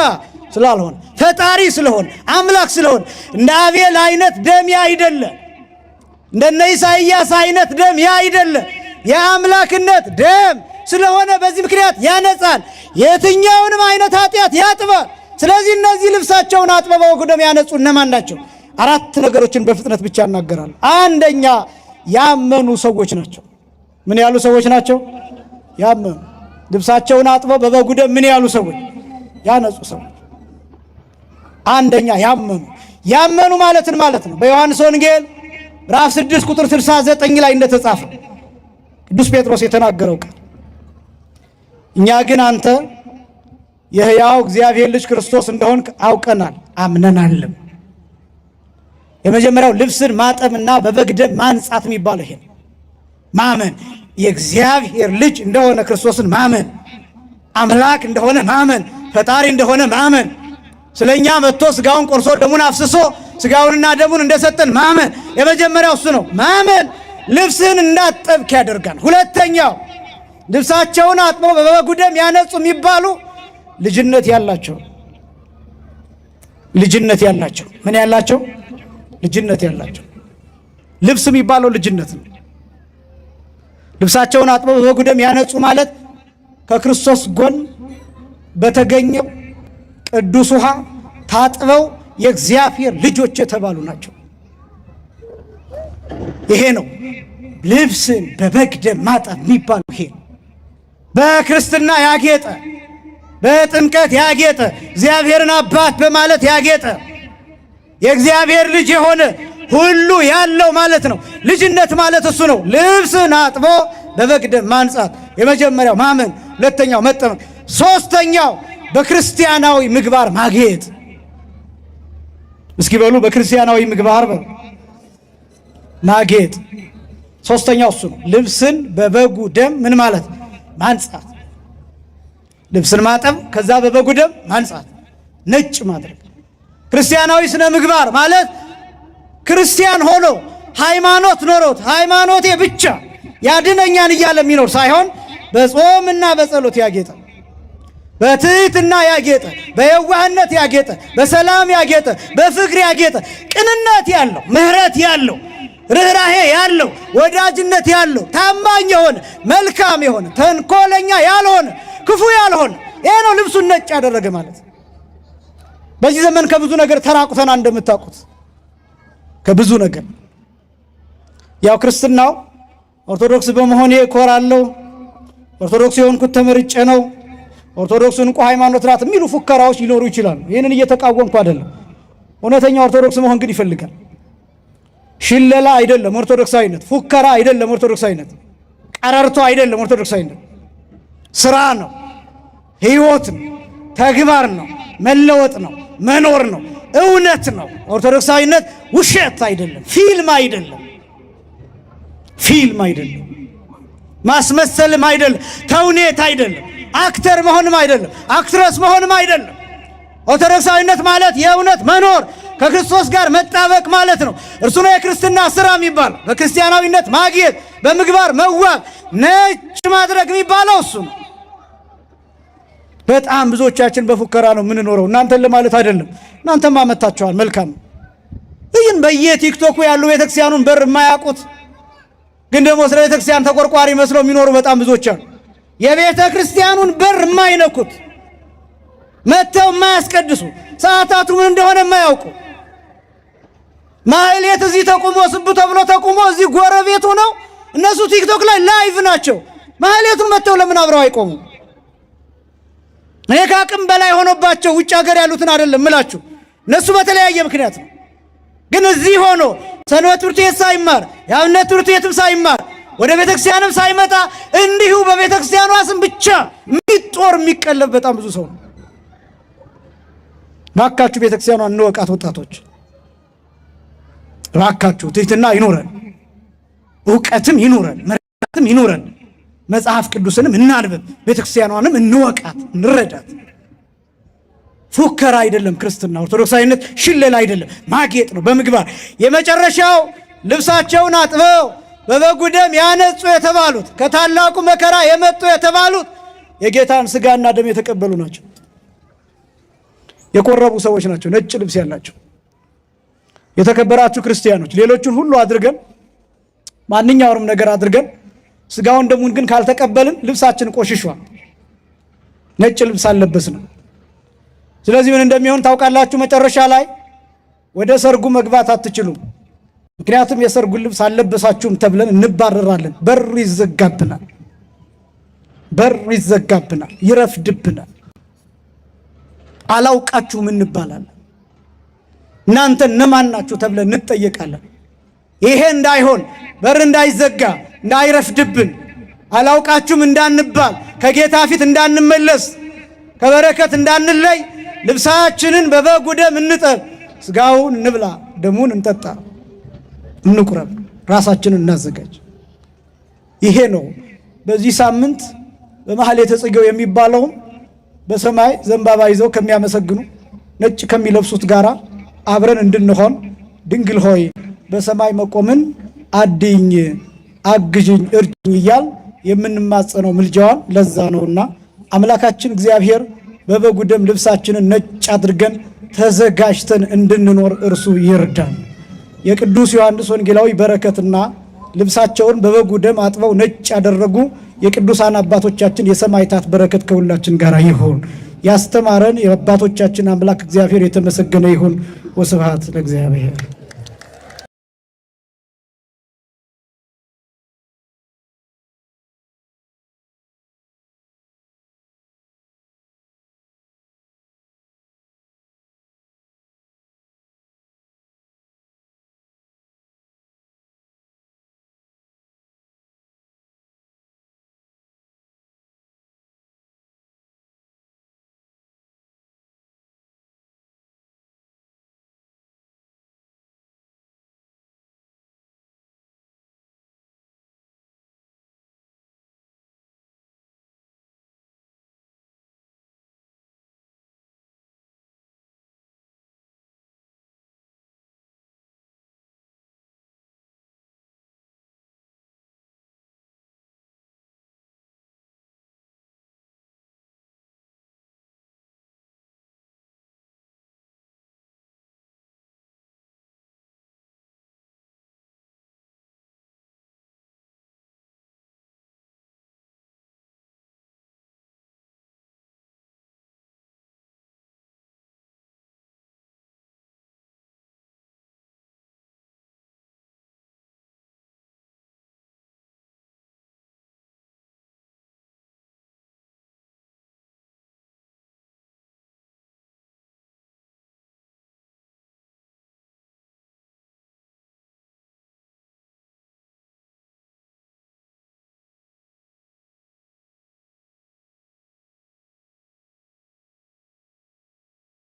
ስላልሆነ ፈጣሪ ስለሆነ አምላክ ስለሆነ እንደ አቤል አይነት ደም አይደለ፣ እንደነ ኢሳይያስ አይነት ደም አይደለ፣ የአምላክነት ደም ስለሆነ በዚህ ምክንያት ያነጻል፣ የትኛውንም አይነት ኃጢአት ያጥባል። ስለዚህ እነዚህ ልብሳቸውን አጥበው በበጉ ደም ያነጹ እነማን ናቸው? አራት ነገሮችን በፍጥነት ብቻ እናገራለሁ። አንደኛ ያመኑ ሰዎች ናቸው። ምን ያሉ ሰዎች ናቸው? ያመኑ። ልብሳቸውን አጥበው በበጉ ደም ምን ያሉ ሰዎች? ያነጹ ሰዎች። አንደኛ ያመኑ ማለትን ማለት ነው። በዮሐንስ ወንጌል ምዕራፍ 6 ቁጥር 69 ላይ እንደተጻፈ ቅዱስ ጴጥሮስ የተናገረው ቃል እኛ ግን አንተ የሕያው እግዚአብሔር ልጅ ክርስቶስ እንደሆንክ አውቀናል አምነናልም። የመጀመሪያው ልብስን ማጠብና በበግ ደም ማንጻት የሚባለው ይሄ ማመን፣ የእግዚአብሔር ልጅ እንደሆነ ክርስቶስን ማመን፣ አምላክ እንደሆነ ማመን፣ ፈጣሪ እንደሆነ ማመን፣ ስለኛ መጥቶ ስጋውን ቆርሶ ደሙን አፍስሶ ስጋውንና ደሙን እንደሰጠን ማመን። የመጀመሪያው እሱ ነው። ማመን ልብስን እንዳጠብክ ያደርጋል። ሁለተኛው ልብሳቸውን አጥበው በበጉ ደም ያነጹ የሚባሉ ልጅነት ያላቸው ምን ያላቸው? ልጅነት ያላቸው። ልብስ የሚባለው ልጅነት ነው። ልብሳቸውን አጥበው በበጉ ደም ያነጹ ማለት ከክርስቶስ ጎን በተገኘው ቅዱስ ውሃ ታጥበው የእግዚአብሔር ልጆች የተባሉ ናቸው። ይሄ ነው ልብስን በበግ ደም ማጠብ የሚባለው። ይሄ በክርስትና ያጌጠ፣ በጥምቀት ያጌጠ፣ እግዚአብሔርን አባት በማለት ያጌጠ፣ የእግዚአብሔር ልጅ የሆነ ሁሉ ያለው ማለት ነው። ልጅነት ማለት እሱ ነው። ልብስን አጥቦ በበግ ደም ማንጻት የመጀመሪያው ማመን፣ ሁለተኛው መጠመቅ፣ ሶስተኛው በክርስቲያናዊ ምግባር ማጌጥ። እስኪ በሉ በክርስቲያናዊ ምግባር ማጌጥ። ሶስተኛው እሱ ነው። ልብስን በበጉ ደም ምን ማለት ማንጻት። ልብስን ማጠብ፣ ከዛ በበጉ ደም ማንጻት፣ ነጭ ማድረግ። ክርስቲያናዊ ስነ ምግባር ማለት ክርስቲያን ሆኖ ሃይማኖት ኖሮት ሃይማኖቴ ብቻ ያድነኛን እያለ የሚኖር ሳይሆን በጾምና በጸሎት ያጌጠ፣ በትህትና ያጌጠ፣ በየዋህነት ያጌጠ፣ በሰላም ያጌጠ፣ በፍቅር ያጌጠ፣ ቅንነት ያለው፣ ምህረት ያለው፣ ርኅራሄ ያለው፣ ወዳጅነት ያለው፣ ታማኝ የሆነ፣ መልካም የሆነ፣ ተንኮለኛ ያልሆነ፣ ክፉ ያልሆነ። ይሄ ነው ልብሱን ነጭ ያደረገ ማለት። በዚህ ዘመን ከብዙ ነገር ተራቁተና እንደምታውቁት ከብዙ ነገር ያው ክርስትናው ኦርቶዶክስ በመሆኔ እኮራለሁ፣ ኦርቶዶክስ የሆንኩት ተመርጬ ነው፣ ኦርቶዶክስ እንቁ ሃይማኖት ናት የሚሉ ፉከራዎች ሊኖሩ ይችላሉ። ይህንን እየተቃወምኩ አይደለም። እውነተኛ ኦርቶዶክስ መሆን ግን ይፈልጋል። ሽለላ አይደለም ኦርቶዶክሳዊነት፣ ፉከራ አይደለም ኦርቶዶክሳዊነት፣ ቀረርቶ አይደለም ኦርቶዶክሳዊነት። ስራ ነው፣ ህይወት ነው፣ ተግባር ነው፣ መለወጥ ነው፣ መኖር ነው፣ እውነት ነው። ኦርቶዶክሳዊነት ውሸት አይደለም፣ ፊልም አይደለም፣ ማስመሰልም አይደለም፣ ተውኔት አይደለም፣ አክተር መሆንም አይደለም፣ አክትረስ መሆንም አይደለም። ኦርቶዶክሳዊነት ማለት የእውነት መኖር፣ ከክርስቶስ ጋር መጣበቅ ማለት ነው። እርሱ ነው የክርስትና ስራ የሚባለው። በክርስቲያናዊነት ማግኘት፣ በምግባር መዋብ፣ ነጭ ማድረግ የሚባለው እሱ ነው። በጣም ብዙዎቻችን በፉከራ ነው የምንኖረው። እናንተን ለማለት አይደለም፣ እናንተማ መታችኋል፣ መልካም። ይህን በየቲክቶኩ ያሉ ቤተክርስቲያኑን በር የማያውቁት ግን ደግሞ ስለ ቤተክርስቲያን ተቆርቋሪ መስለው የሚኖሩ በጣም ብዙዎች አሉ። የቤተ ክርስቲያኑን በር የማይነኩት፣ መተው የማያስቀድሱ፣ ሰዓታቱ ምን እንደሆነ የማያውቁ፣ ማህሌት እዚህ ተቁሞ ስቡ ተብሎ ተቁሞ እዚህ ጎረቤቱ ነው። እነሱ ቲክቶክ ላይ ላይቭ ናቸው። ማህሌቱን መጥተው ለምን አብረው አይቆሙ? እኔ ከአቅም በላይ ሆኖባቸው ውጭ ሀገር ያሉትን አይደለም እምላችሁ፣ እነሱ በተለያየ ምክንያት ነው። ግን እዚህ ሆኖ ሰንበት ትምህርት ቤት ሳይማር የአብነት ትምህርት ቤትም ሳይማር ወደ ቤተክርስቲያንም ሳይመጣ እንዲሁ በቤተክርስቲያኗ ስም ብቻ የሚጦር የሚቀለብ በጣም ብዙ ሰው ነው። ባካችሁ ቤተክርስቲያኗን እንወቃት ወጣቶች፣ ባካችሁ ትሕትና ይኑረን፣ ዕውቀትም ይኑረን፣ መረዳትም ይኑረን። መጽሐፍ ቅዱስንም እናንብብ፣ ቤተክርስቲያኗንም እንወቃት፣ እንረዳት። ፉከራ አይደለም ክርስትና፣ ኦርቶዶክሳዊነት ሽለላ አይደለም፣ ማጌጥ ነው በምግባር። የመጨረሻው ልብሳቸውን አጥበው በበጉ ደም ያነጹ የተባሉት ከታላቁ መከራ የመጡ የተባሉት የጌታን ስጋና ደም የተቀበሉ ናቸው። የቆረቡ ሰዎች ናቸው፣ ነጭ ልብስ ያላቸው። የተከበራችሁ ክርስቲያኖች፣ ሌሎቹን ሁሉ አድርገን ማንኛውንም ነገር አድርገን ስጋውን ደሙን ግን ካልተቀበልን ልብሳችን ቆሽሿል፣ ነጭ ልብስ አልለበስንም። ስለዚህ ምን እንደሚሆን ታውቃላችሁ? መጨረሻ ላይ ወደ ሰርጉ መግባት አትችሉም። ምክንያቱም የሰርጉን ልብስ አልለበሳችሁም ተብለን እንባረራለን። በር ይዘጋብናል፣ ይረፍድብናል። አላውቃችሁም እንባላለን። እናንተ እነማን ናችሁ ተብለን እንጠየቃለን። ይሄ እንዳይሆን በር እንዳይዘጋ እንዳይረፍድብን አላውቃችሁም እንዳንባል ከጌታ ፊት እንዳንመለስ ከበረከት እንዳንለይ ልብሳችንን በበጉ ደም እንጠብ፣ ስጋውን እንብላ፣ ደሙን እንጠጣ፣ እንቁረብ፣ ራሳችንን እናዘጋጅ። ይሄ ነው በዚህ ሳምንት በማህሌተ ጽጌው የሚባለውም በሰማይ ዘንባባ ይዘው ከሚያመሰግኑ ነጭ ከሚለብሱት ጋራ አብረን እንድንሆን ድንግል ሆይ በሰማይ መቆምን አድኝ፣ አግዥኝ፣ እርጅኝ እያል የምንማጸነው ምልጃዋን ለዛ ነውና አምላካችን እግዚአብሔር በበጉ ደም ልብሳችንን ነጭ አድርገን ተዘጋጅተን እንድንኖር እርሱ ይርዳን። የቅዱስ ዮሐንስ ወንጌላዊ በረከትና ልብሳቸውን በበጉ ደም አጥበው ነጭ ያደረጉ የቅዱሳን አባቶቻችን የሰማዕታት በረከት ከሁላችን ጋር ይሁን። ያስተማረን የአባቶቻችን አምላክ እግዚአብሔር የተመሰገነ ይሁን። ወስብሐት ለእግዚአብሔር።